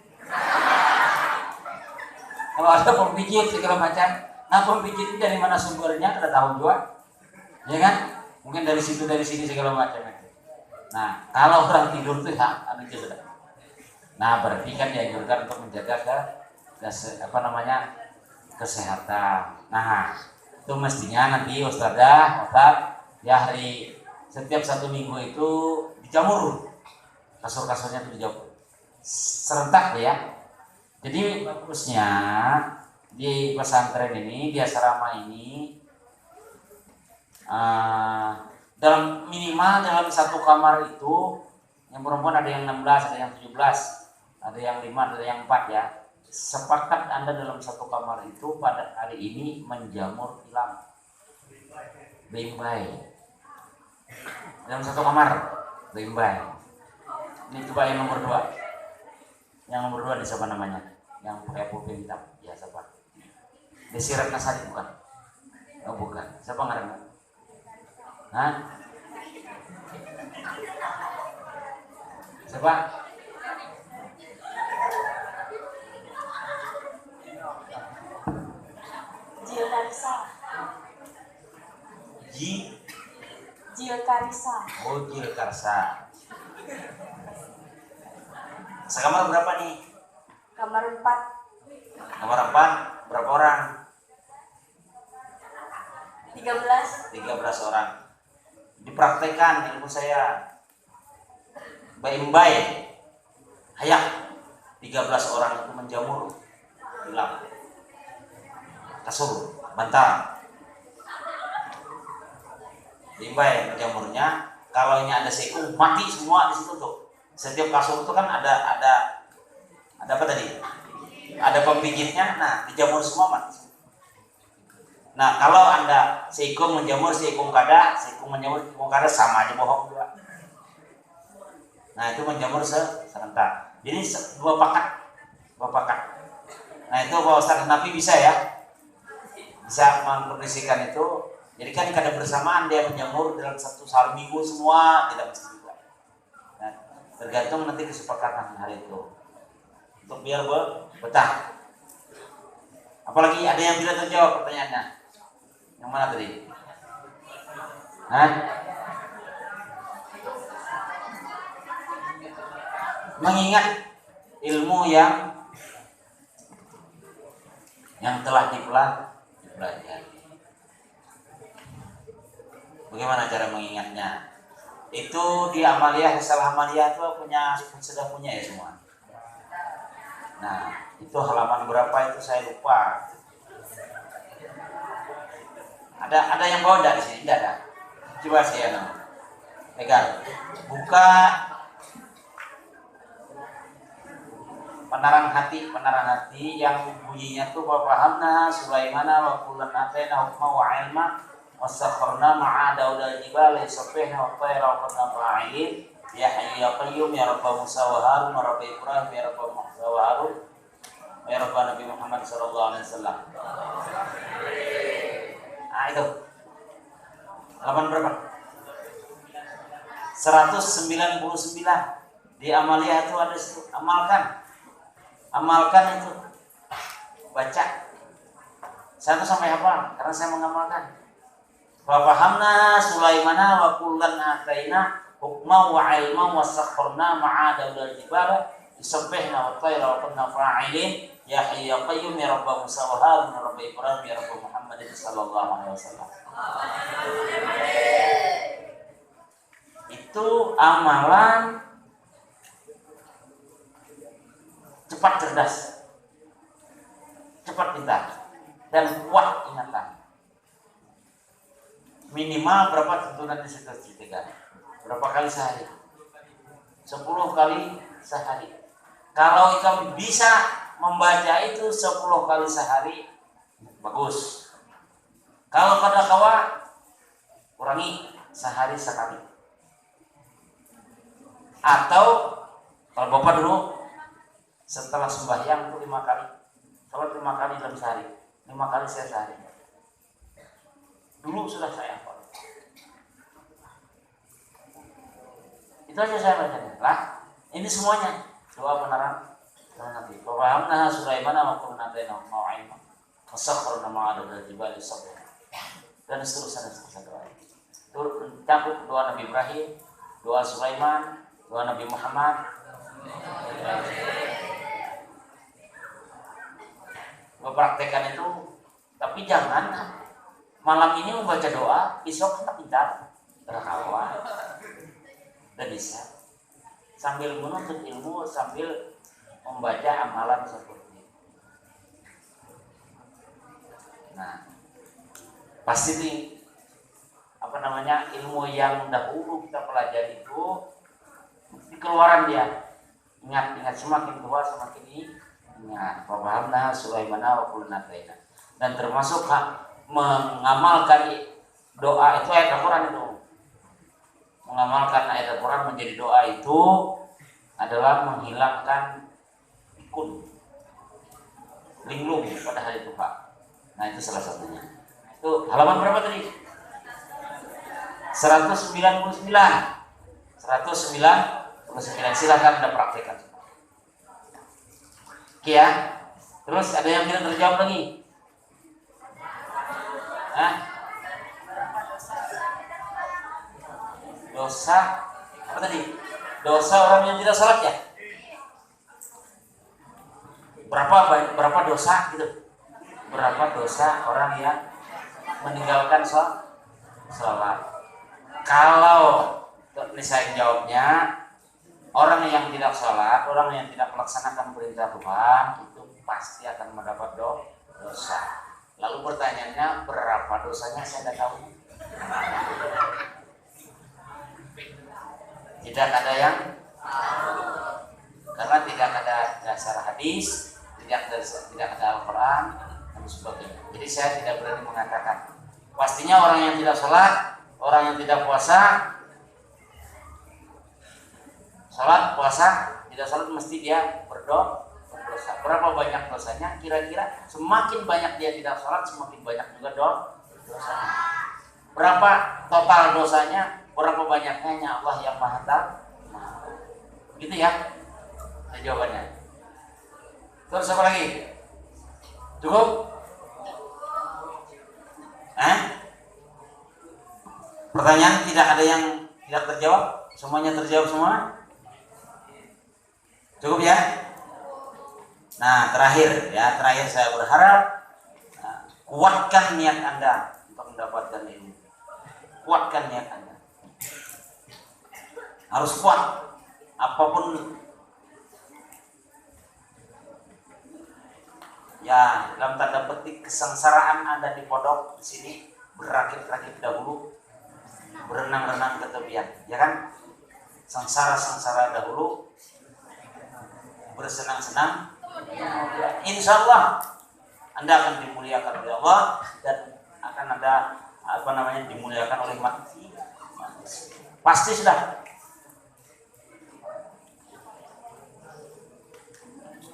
S1: Kalau ada pembijit segala macam, pembijit itu dari mana sumbernya kita tahu juga, ya kan? Mungkin dari situ dari sini segala macam itu. Nah, kalau orang tidur tuh anu sudah. Nah, berarti kan dianjurkan untuk menjaga kesehatan. Nah, itu mestinya nanti Ustaz ya hari setiap 1 minggu itu dijamur, kasur-kasurnya itu dijamur serentak ya. Jadi bagusnya di pesantren ini, di asrama ini, dalam minimal dalam 1 kamar itu, yang perempuan ada yang 16, ada yang 17, ada yang 5, ada yang 4 ya. Sepakat Anda dalam 1 kamar itu pada hari ini menjamur tilam, bimbai. Dalam 1 kamar, bimbai. Ini coba yang nomor 2. Yang nomor 2 di siapa namanya? Yang pakai pulpen hitam, ya siapa? Desi Ratnasari bukan? Oh bukan. Siapa ngaranna? Hah? Siapa?
S8: Jill Karisa. Jill Karisa.
S1: Oh, Jill Karsa. Sekamar berapa nih?
S8: Kamar 4.
S1: Kamar 4, berapa orang?
S8: 13.
S1: 13 orang. Dipraktekkan ilmu saya. Baik-baik. Hayak. 13 orang itu menjamur tilam, kasur, bantal. Baik-baik menjamurnya. Kalau ini ada sekung, mati semua di situ tuh. Setiap kasur itu kan ada apa tadi? Ada pempijitnya. Nah, dijamur semua mati. Nah, kalau Anda seikung menjamur, seikung menjamur, seikung kada sama aja bohong juga. Nah, itu menjamur serentak. Jadi 2 pakat. Nah, itu Pak Ustaz Nafi bisa ya. Bisa mengkondisikan itu. Jadi kan kada bersamaan dia menjamur dalam 1 minggu semua, tidak mesti juga. Nah, tergantung nanti kesepakatan hari itu. Untuk biar betah. Apalagi ada yang tidak terjawab pertanyaannya. Yang mana tadi? Hah? Mengingat ilmu yang telah dipelajari. Bagaimana cara mengingatnya? Itu di amaliyah, risalah amaliyah itu sudah punya ya semua. Nah, itu halaman berapa itu saya lupa. Ada yang bawa enggak di sini? Enggak ada. Coba saya pegang. Buka penerang hati yang bunyinya tuh wa fahamna Sulaimana wa kullan atayna hukma wa ilma wasakharna ma'a Daudal jibala yusabbihna wa tayra wa kunna fa'ilin ya hayyu ya qayyum ya rabb Musa wa Harun wa rabb Ibrahim ya rabb Musa wa Harun ya rabb Nabi Muhammad sallallahu alaihi wasallam. Nah, itu halaman berapa? 199 di amaliyah itu ada situ. Amalkan itu, baca 1 sampai hafal karena saya mengamalkan. Wa fahamna Sulaimana wa kullan ataina hukma wa ilma wa sakharna ma'a Daudal jibala yusabbihna wa tayra wa kunna fa'ilin ya hayyu ya qayyum ya rabb Musa wa Harun ya rabb Ibrahim ya rabb Muhammad sallallahu alaihi wasallam. Itu amalan cepat cerdas, cepat pintar, dan kuat ingatan. Minimal berapa tuntunan yang saya ceritakan? Berapa kali sehari? 10 kali sehari. Kalau kamu bisa membaca itu 10 kali sehari, bagus. Kalau pada kawa, kurangi sehari sekali. Atau kalau Bapak dulu setelah sembahyang itu 5 kali. Sholat 5 kali dalam sehari. 5 kali saya sehari. Dulu sudah saya hafal. Itu aja saya baca. Lah, ini semuanya doa penerang Nabi. Wa fahamna Sulaimana wa kunna ataina mau'ilma. Wasakharna ma'a Daudal jibala yusabbihna. Dan seterusnya doa. Itu cakup doa Nabi Ibrahim, doa Sulaiman, doa Nabi Muhammad. Mempraktekkan itu, tapi jangan malam ini membaca doa, besok kita pintar. berkawan, dan bisa sambil menuntut ilmu sambil membaca amalan seperti itu. Nah, pasti nih ilmu yang dahulu kita pelajari itu di keluaran dia. Ingat semakin tua semakin ingat. Pahamna Sulaimana wa qulna taina. Dan termasuk mengamalkan doa itu ayat Al-Quran itu. Mengamalkan ayat Al-Quran menjadi doa itu adalah menghilangkan pikun, linglung pada hari Tuhan. Nah itu salah satunya. Itu halaman berapa tadi? 199. Silakan Anda praktekkan. Oke ya. Terus ada yang tidak terjawab lagi? Hah? Dosa apa tadi? Dosa orang yang tidak salat ya? Berapa dosa gitu? Berapa dosa orang yang meninggalkan salat? Kalau saya jawabnya, orang yang tidak salat, orang yang tidak melaksanakan perintah Tuhan itu pasti akan mendapat dosa. Lalu pertanyaannya, berapa dosanya saya tidak tahu. Tidak ada yang karena tidak ada dasar hadis, tidak ada Al-Quran dan sebagainya. Jadi saya tidak berani mengatakan. Pastinya orang yang tidak sholat, orang yang tidak puasa, sholat, puasa, tidak sholat mesti dia berdosa. Berapa banyak dosanya? Kira-kira semakin banyak dia tidak sholat, semakin banyak juga dosanya. Berapa total dosanya? Berapa banyaknya Allah yang Maha Tahu. Gitu ya jawabannya. Terus apa lagi? Cukup? Pertanyaan tidak ada yang tidak terjawab? Semuanya terjawab semua? Cukup ya? Nah terakhir saya berharap kuatkan niat Anda untuk mendapatkan ilmu. Kuatkan niat Anda. Harus kuat. Apapun ya dalam tanda petik kesengsaraan Anda di pondok di sini berakit-rakit dahulu, berenang-renang ke tepian, ya kan? Sengsara dahulu, bersenang-senang. Insya Allah Anda akan dimuliakan oleh Allah dan akan Anda dimuliakan oleh manusia. Pasti sudah.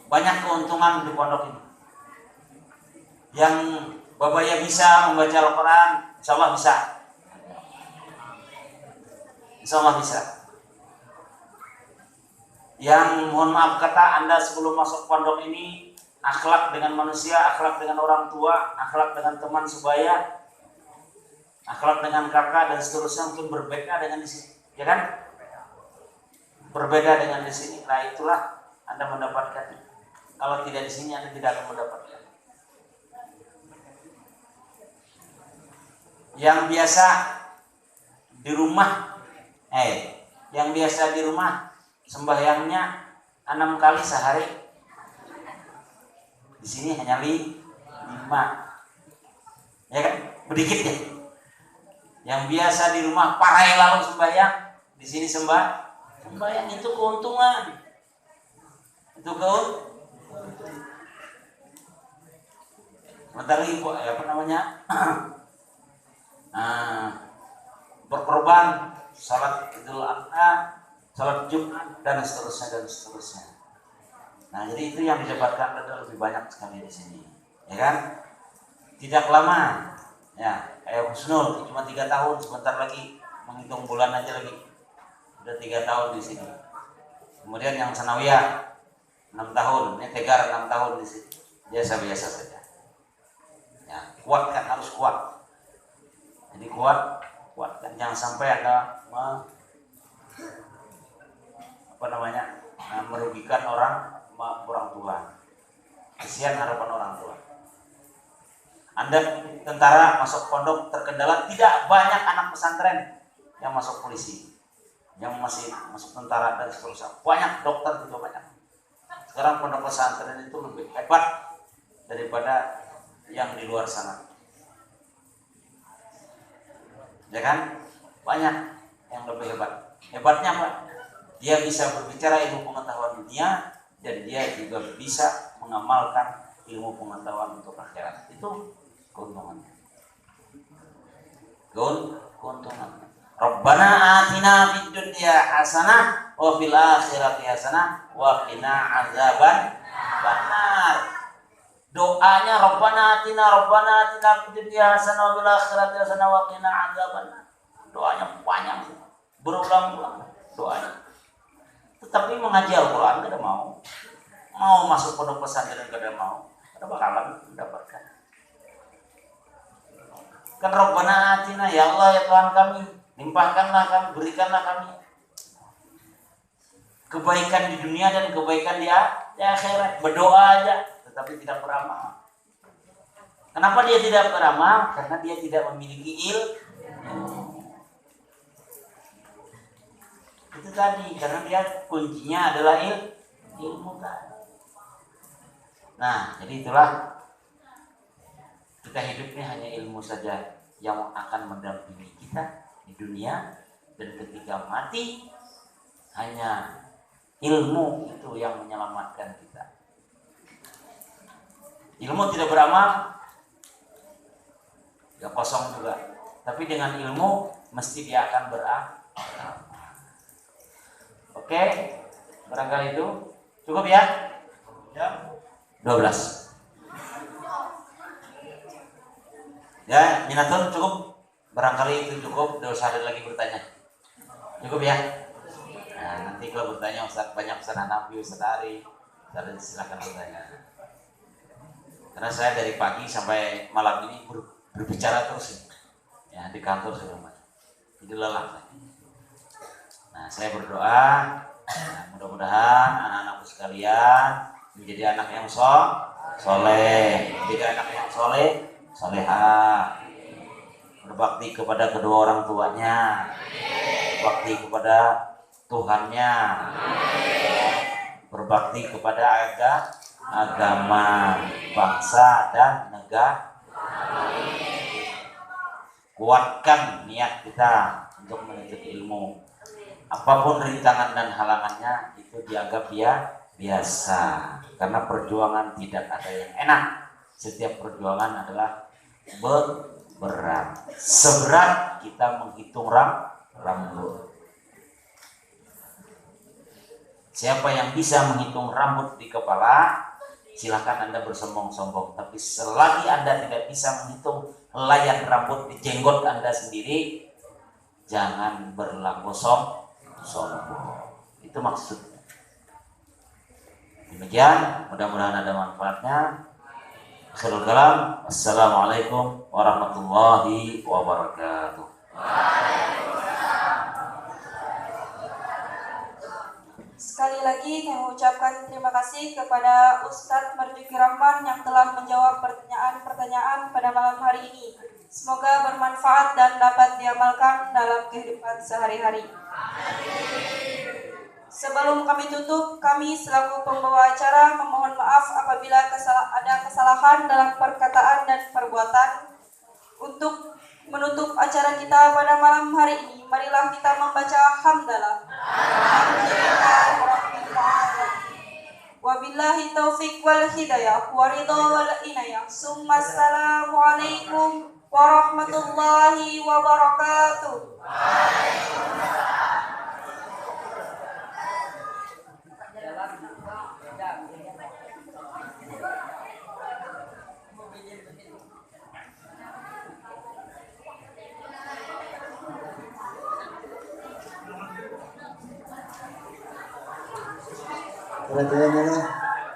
S1: Banyak keuntungan di pondok ini. Yang babaya bisa membaca Al-Quran, insya Allah bisa. Insya Allah bisa. Yang mohon maaf kata Anda sebelum masuk pondok ini, akhlak dengan manusia, akhlak dengan orang tua, akhlak dengan teman sebaya, akhlak dengan kakak dan seterusnya mungkin berbeda dengan di sini, ya kan? Berbeda dengan di sini. Nah itulah Anda mendapatkan. Kalau tidak di sini Anda tidak akan mendapatkan. Yang biasa di rumah, sembahyangnya 6 kali sehari. Di sini hanya 5. Ya kan? Sedikit ya. Yang biasa di rumah parai lalu sembahyang, di sini sembahyang itu keuntungan. Itu sebentar lagi berkorban, salat Idul Adha, salat Jumat dan seterusnya. Nah, jadi itu yang didapatkan ada lebih banyak sekali di sini, ya kan? Tidak lama, ya kayak Husnul cuma 3 tahun, sebentar lagi menghitung bulan aja lagi, udah 3 tahun di sini. Kemudian yang Sanawiyah 6 tahun, ini Tegar 6 tahun di sini, biasa saja. Ya, kuatkan, harus kuat. Jadi kuatkan, jangan sampai ada merugikan orang tua. Kasihan harapan orang tua. Anda tentara masuk pondok terkendala tidak banyak anak pesantren. yang masuk polisi, yang masih masuk tentara dan seterusnya. Banyak, dokter juga banyak. Sekarang pondok pesantren itu lebih hebat daripada yang di luar sana. Ya kan? Banyak yang lebih hebat. Hebatnya apa? Dia bisa berbicara ilmu pengetahuan dunia dan dia juga bisa mengamalkan ilmu pengetahuan untuk akhirat. Itu keuntungannya. Keuntungannya. Rabbana atina fid dunya hasanah wa fil akhirati hasanah wa qina azaban benar. Doanya Rabbana atina fid dunya hasanah wa fil akhirati hasanah wa qina azaban. Doanya panjang, berulang-ulang doanya. Tetapi mengaji Al-Quran tidak mau masuk pondok pesantren tidak mau, tidak bakalan mendapatkan. Kan Rabbana atina, ya Allah ya Tuhan kami, limpahkanlah kami, berikanlah kami kebaikan di dunia dan kebaikan di akhirat. Berdoa aja, tetapi tidak beramal. Kenapa dia tidak beramal? Karena dia tidak memiliki ilmu. Itu tadi, karena dia kuncinya adalah ilmu tadi. Nah, jadi itulah kita hidupnya hanya ilmu saja yang akan mendampingi kita di dunia, dan ketika mati hanya ilmu itu yang menyelamatkan kita. Ilmu tidak beramal ya kosong juga, tapi dengan ilmu mesti dia akan beramal. Oke, barangkali itu cukup ya? Ya. 12. Ya, minatun cukup. Barangkali itu cukup, tidak usah ada lagi bertanya. Cukup ya? Nah, nanti kalau bertanya Ustaz banyak, Ustaz Hanafi, Ustaz Ari, silakan bertanya. Karena saya dari pagi sampai malam ini berbicara terus ya, di kantor segala macam. Jadi lelah saya. Nah, saya berdoa mudah-mudahan anak-anakku sekalian menjadi anak yang soleh, menjadi anak yang solehah, berbakti kepada kedua orang tuanya, berbakti kepada Tuhannya, berbakti kepada agama, bangsa dan negara. Kuatkan niat kita untuk menuntut ilmu. Apapun rintangan dan halangannya itu dianggap biasa, karena perjuangan tidak ada yang enak. Setiap perjuangan adalah berat. Seberat kita menghitung rambut. Siapa yang bisa menghitung rambut di kepala, silakan Anda bersombong-sombong. Tapi selagi Anda tidak bisa menghitung helaian rambut di jenggot Anda sendiri, jangan berlaku sombong. Itu maksudnya. Demikian, mudah-mudahan ada manfaatnya. Akhirul kalam, assalamualaikum warahmatullahi wabarakatuh.
S4: Sekali lagi kami mengucapkan terima kasih kepada Ustadz Marzuki Rahman yang telah menjawab pertanyaan-pertanyaan pada malam hari ini. Semoga bermanfaat dan dapat diamalkan dalam kehidupan sehari-hari. Sebelum kami tutup, kami selaku pembawa acara memohon maaf apabila ada kesalahan dalam perkataan dan perbuatan. Untuk menutup acara kita pada malam hari ini, marilah kita membaca hamdalah. Wabillahi taufiq wal hidayah wa ridha wal inayah. Summa assalamualaikum warahmatullahi wabarakatuh.
S6: Perhatiannya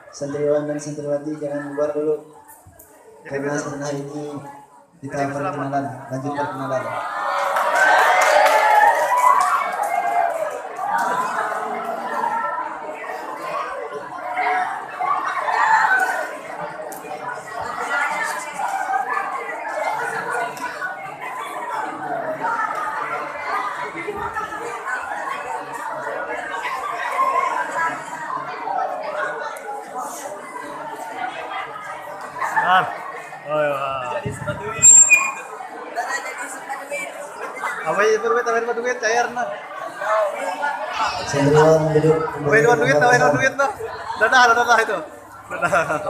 S6: santriwan dan santriwati jangan bubar dulu, karena setelah ini kita perkenalan, lanjut perkenalan.
S2: Tambahin duit, cair nah.
S6: Santriwan duduk.
S2: Tambahin duit nah. Dadah itu. Dadah.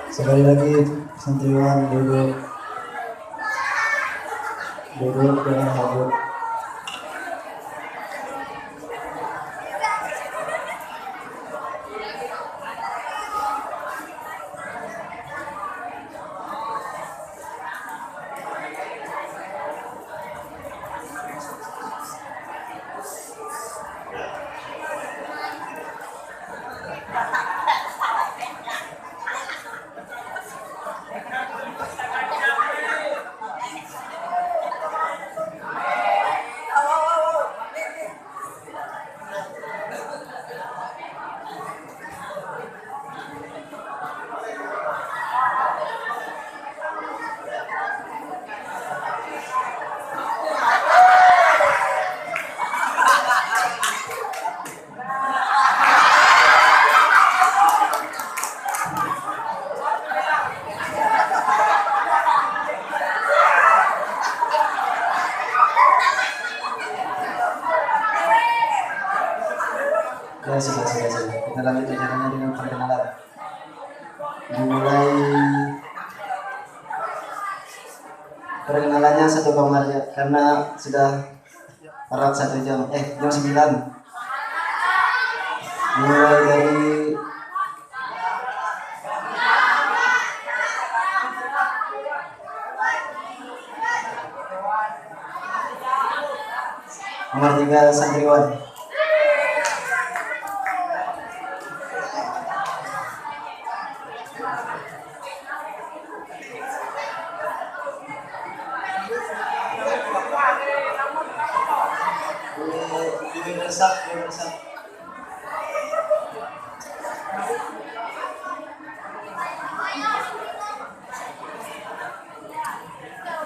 S6: Sekali lagi santriwan duduk dengan habuk. Ya, sudah. Kita lanjut acaranya dengan perkenalan. Dimulai perkenalannya satu kamar ya, karena sudah erat 1 jam. Jam 9. Mulai dari nomor 3 santriwan.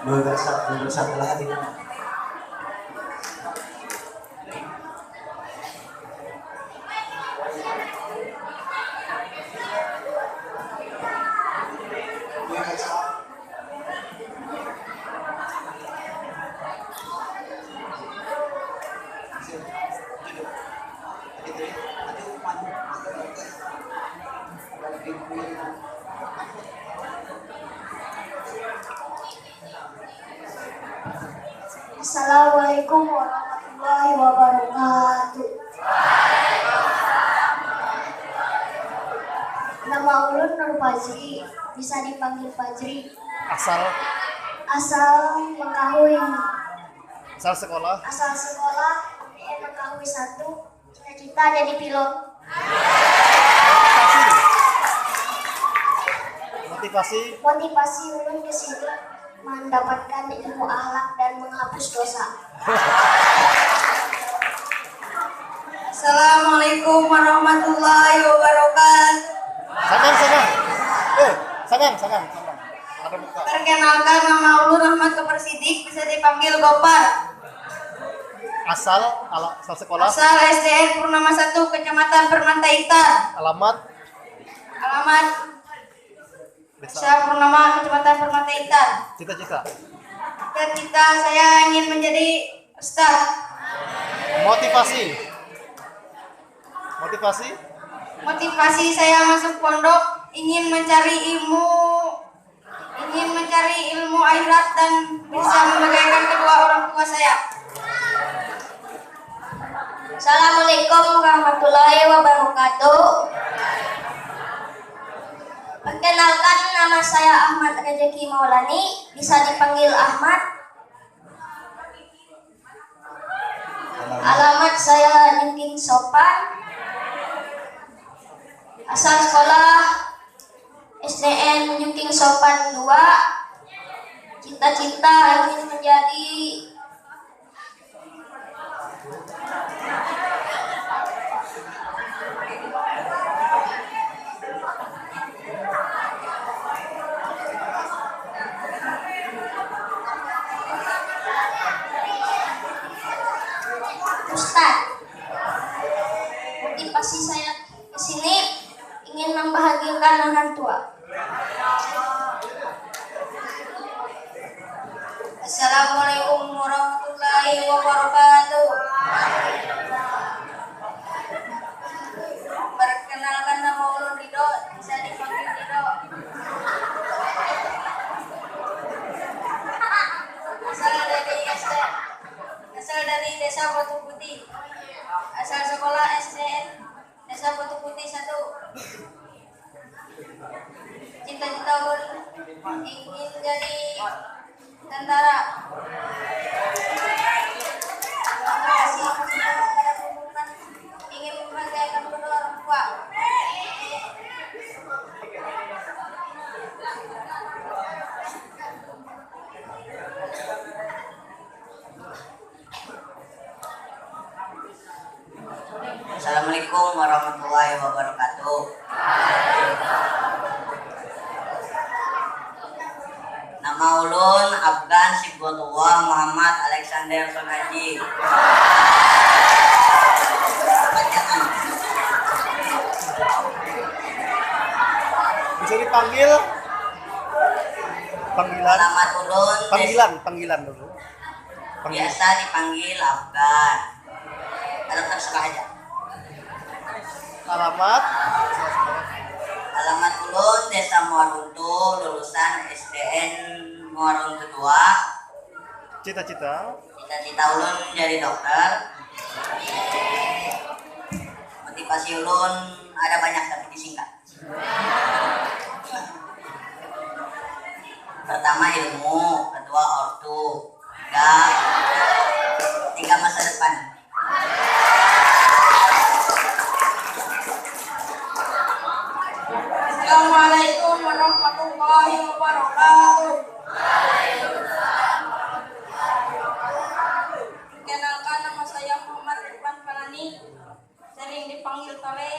S6: Bersat. Bersat telah hadir.
S3: Assalamualaikum warahmatullahi wabarakatuh. Nama ulun Nur Fajri, bisa dipanggil Fajri. Asal Mengkahui.
S2: Asal sekolah.
S3: Mengkahui 1. Cita-cita jadi pilot. Motivasi ulun ke sini mendapatkan ilmu akhlak dan menghapus dosa.
S4: Assalamualaikum warahmatullahi wabarakatuh.
S2: Sangan. Ada muka.
S4: Perkenalkan, nama ulun Ahmad Kopar Sidik, bisa dipanggil Gopar.
S2: Asal sekolah.
S4: Asal SDN Purnama 1, Kecamatan Permantaitan.
S2: Alamat.
S4: Desa Purnama, Kecamatan Permantaitan.
S2: Cita-cita.
S4: Cita-cita saya ingin menjadi ustaz. Motivasi saya masuk pondok ingin mencari ilmu akhirat dan bisa membahagiakan kedua orang tua saya.
S3: Assalamualaikum warahmatullahi wabarakatuh. Perkenalkan, nama saya Ahmad Rezeki Maulani, bisa dipanggil Ahmad. Alamat saya Nyengking Sopan. Asal sekolah SDN Nyengking Sopan 2. Cita-cita ingin menjadi Ustaz. Motivasi saya ke sini ingin membahagiakan orang tua.
S4: Assalamualaikum warahmatullahi
S3: warahmatullahi wabarakatuh. Perkenalkan, nama ulun Ridho, bisa dipanggil Ridho. Asal dari Desa Batu Putih. Asal sekolah SDN Desa Batu Putih 1. Cita-cita ulun ingin jadi tentara. Ingin membahagiakan kedua orang tua.
S9: Assalamualaikum warahmatullahi wabarakatuh. Nama ulun Afgan Sibghatullah Muhammad Alexander Sonaji.
S2: Bisa dipanggil panggilan.
S9: Alamat ulun
S2: Panggilan dulu.
S9: biasa dipanggil Afgan. Ada terserah aja. Alamat ulun Desa Muaruntu, lulusan SDN Muaruntu 2.
S2: Cita-cita
S9: Cita-cita ulun jadi dokter. Motivasi ulun ada banyak tapi disingkat. Pertama ilmu, kedua ortu, tiga masa depan.
S4: Assalamualaikum warahmatullahi wabarakatuh. Kenalkan, nama saya Muhammad Irfan Falani, sering dipanggil Tole.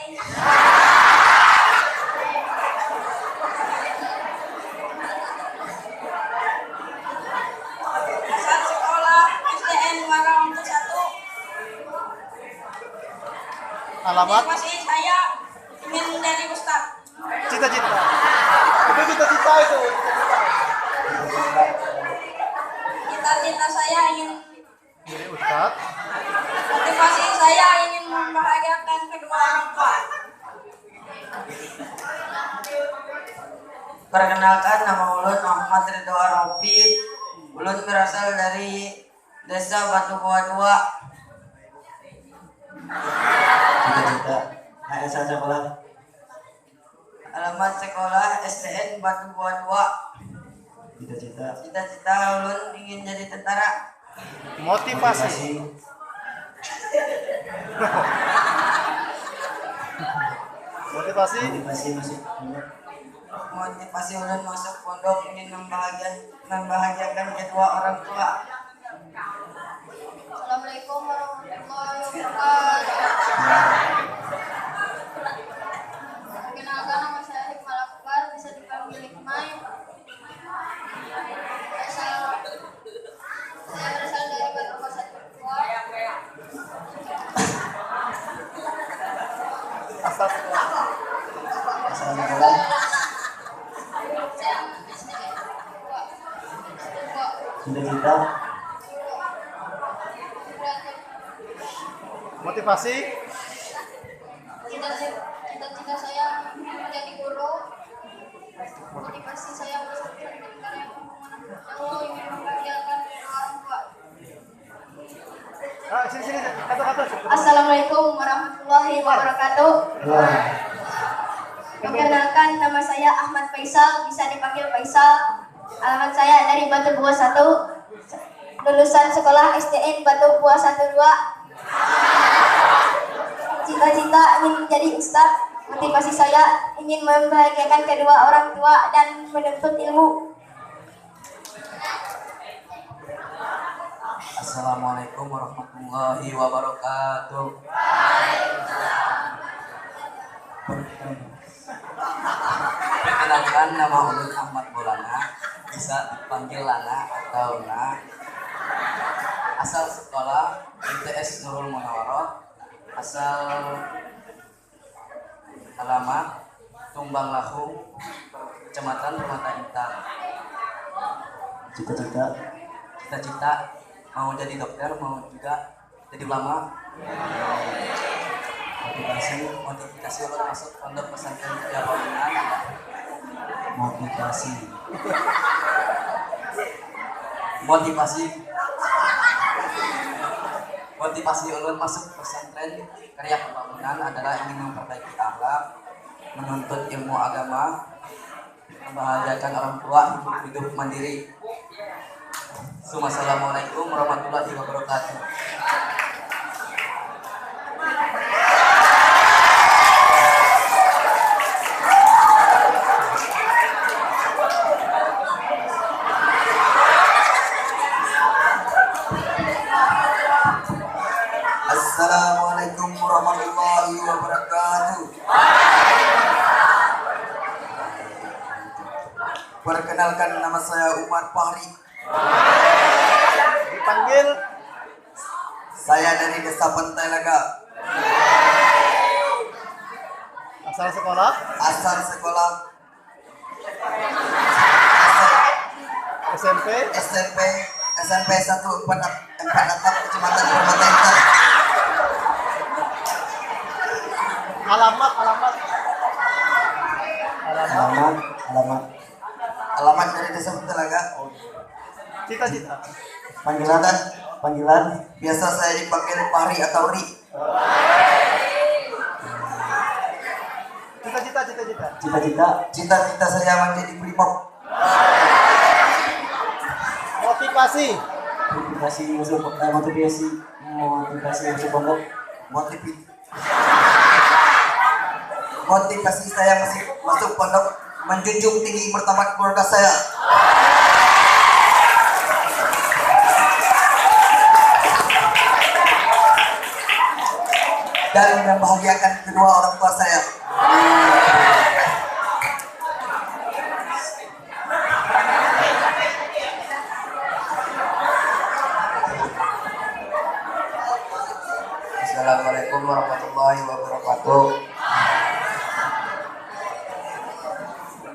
S4: Asal sekolah SDN Muaruntu 1.
S2: alamat
S4: Motivasi saya ingin menjadi ustaz.
S2: cita-cita. Itu cita-cita itu.
S4: Cita-cita saya ingin,
S2: Jadi Ustaz.
S4: motivasi saya ingin membahagiakan kedua orang tua.
S9: Perkenalkan, nama ulun Muhammad Ridho Arofi. Ulun berasal dari Desa Batu Buah 2.
S5: Cita-cita. Asal sekolah.
S9: Alamat sekolah SDN Batu Buah 2.
S5: Cita-cita.
S9: Cita-cita ulun ingin jadi tentara.
S2: Motivasi. Motivasi.
S5: Motivasi masuk.
S9: Motivasi ulun masuk pondok ingin membahagiakan kedua orang tua.
S3: Assalamualaikum warahmatullahi wabarakatuh. Perkenalkan, nama saya Hikmal Akbar, bisa dipanggil Hikmay. Saya berasal dari Batu Pasar Tua.
S2: Asal sekolah.
S5: Asal sekolah.
S3: Saya SDN 2.
S5: Cita-cita.
S2: Motivasi.
S3: Cita-cita saya menjadi guru. Motivasi saya bersama tentara yang jauh ingin membahagiakan orang tua.
S2: Sini. Kata-kata.
S3: Assalamualaikum warahmatullahi wabarakatuh. Perkenalkan, nama saya Ahmad Faisal, bisa dipanggil Faisal. Alamat saya dari Batu Buah 1. Lulusan sekolah SDN Batu Buah 1 2. Cita-cita ingin menjadi ustadz. Motivasi saya ingin membahagiakan kedua orang tua dan menuntut ilmu.
S6: Assalamualaikum warahmatullahi wabarakatuh. Perkenalkan, nama ulun Ahmad Maulana, bisa dipanggil Lana atau Na. Asal sekolah ITS Nurul Munawwaroh. Asal alamat Tumbang Lahung, Kecamatan Permata Intan.
S5: Cita-cita.
S6: Cita-cita
S5: mau jadi dokter, mau juga jadi ulama. Motivasi ulun masuk pondok pesantren Kerja Bangunan. Motivasi ulun masuk pesantren Karya Pembangunan adalah ingin memperbaiki akhlak, menuntut ilmu agama, membahagiakan orang tua, hidup mandiri. Assalamualaikum warahmatullahi wabarakatuh. Assalamualaikum warahmatullahi wabarakatuh. Perkenalkan, nama saya Umar Fahri.
S2: Dipanggil
S5: Saya dari Desa Pantai Laga.
S2: asal sekolah
S5: Asal sekolah
S2: SMP.
S5: SMP 1 4 atap Kecamatan Permata.
S2: Alamat
S5: Alamat dari Desa Pantai Laga.
S2: cita-cita.
S5: Panggilan biasa saya dipanggil Fahri atau Ri. Cita-cita saya menjadi brimob.
S2: Motivasi
S5: Motivasi masuk pondok. Motivasi saya masuk pondok menjunjung tinggi martabat keluarga saya. Dan membahagiakan kedua orang tua saya. Assalamualaikum warahmatullahi wabarakatuh.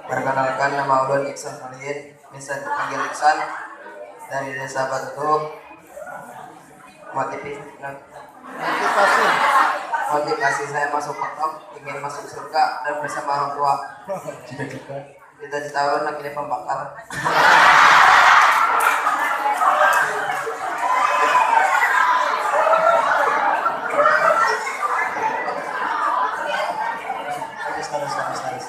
S5: Perkenalkan, nama ulun Iksan Khalid, bisa dipanggil Iksan, dari Desa Batu. Motivasi saya masuk pondok, ingin masuk surga dan bersama orang tua. Cita-cita ulun lagi pembakar. Terus.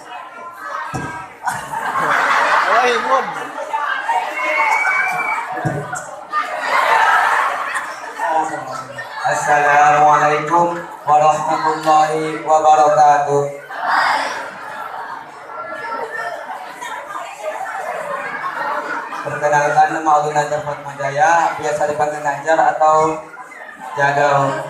S2: Imun.
S5: Assalamualaikum warahmatullahi wabarakatuh. Perkenalkan, nama ulun Najar Fatmajaya, biasa dipanggil Najar atau Jadau.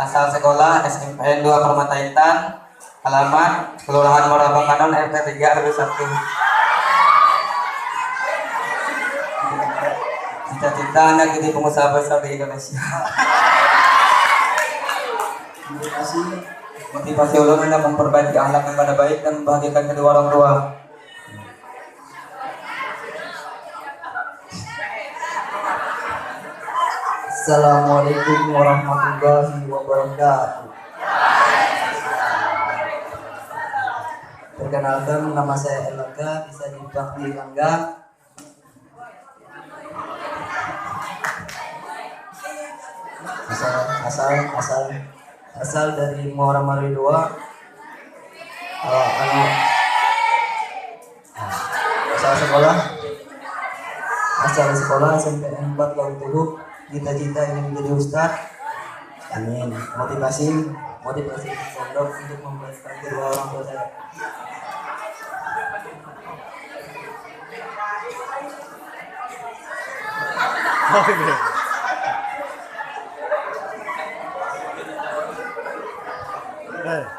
S5: Asal sekolah SMPN 2 Permata Intan, alamat Kelurahan Morabang Kanon, RT 3 RW 1. Cita-cita anak jadi pengusaha besar di Indonesia. Motivasi ulun adalah memperbaiki akhlak yang pada baik dan membahagiakan kedua orang tua.
S6: Assalamualaikum warahmatullahi wabarakatuh. Perkenalkan, nama saya Elaga, bisa dipanggil Langga. Asal dari Muara Mari 2. Asal sekolah SMPN 4 Laut Tubuh. Cita-cita ingin menjadi ustaz. Amin. Motivasi pondok untuk membaikkan kedua orang tua saya.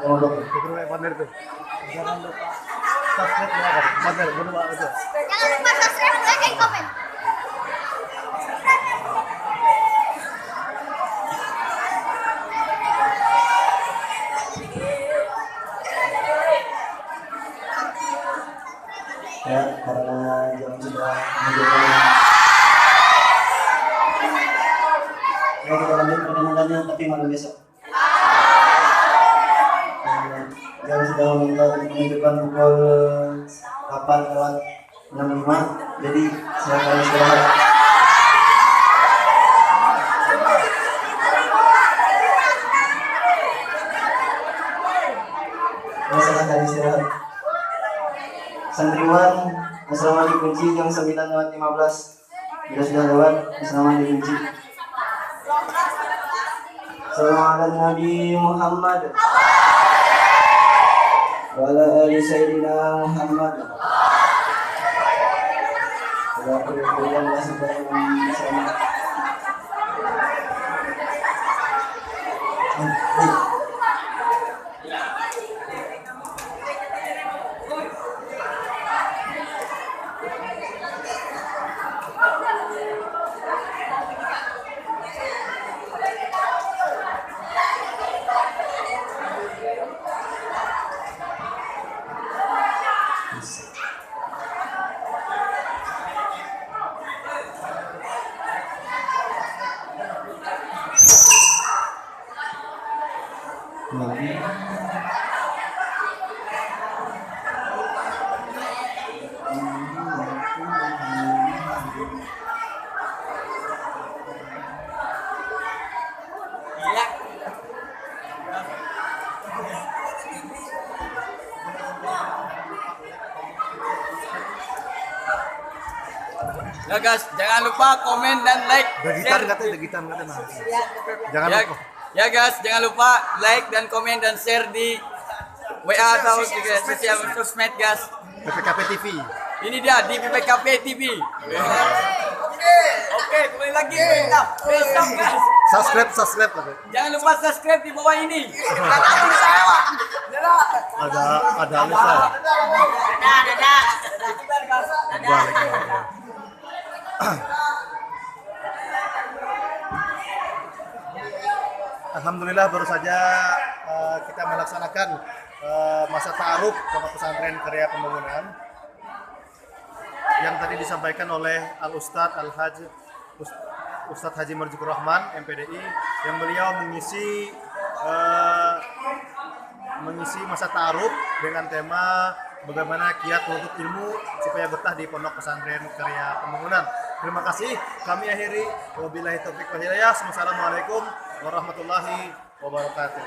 S2: Jangan lupa partner itu. Jangan lupa subscribe ya kan. Partner berdua itu.
S3: Jangan lupa subscribe, like, dan komen.
S6: Ya, karena jam sudah menunjukkan. Ya, kita lanjut pertandingannya tapi malam besok. Jam sudah menunjukkan pukul 8:65, jadi silakan istirahat. Silakan istirahat. Santriwan, asrama dikunci jam 9:15. Bila sudah lewat, asrama dikunci. Sallallahu Nabi Muhammad wa ala ali Sayyidina Muhammad.
S5: Ya guys, jangan lupa komen dan like.
S2: Dagitan katanya nah. Jangan
S5: Ya,
S2: lupa.
S5: ya guys, jangan lupa like dan komen dan share di WA atau di sosial sosmed guys.
S2: PPKP TV.
S5: Ini dia di PPKP TV. Oke, kembali lagi. Stop guys.
S2: Subscribe katanya.
S5: Jangan lupa subscribe di bawah ini.
S2: Ada Alisa. Balik. Alhamdulillah baru saja kita melaksanakan masa ta'aruf Pondok Pesantren Karya Pembangunan yang tadi disampaikan oleh Al-Ustadz Al-Haj Ustadz Haji Marzukur Rahman MPDI yang beliau mengisi masa ta'aruf dengan tema bagaimana kiat menuntut ilmu supaya betah di Pondok Pesantren Karya Pembangunan. Terima kasih. Kami akhiri. Wabillahi taufiq wal hidayah. Wassalamualaikum warahmatullahi wabarakatuh.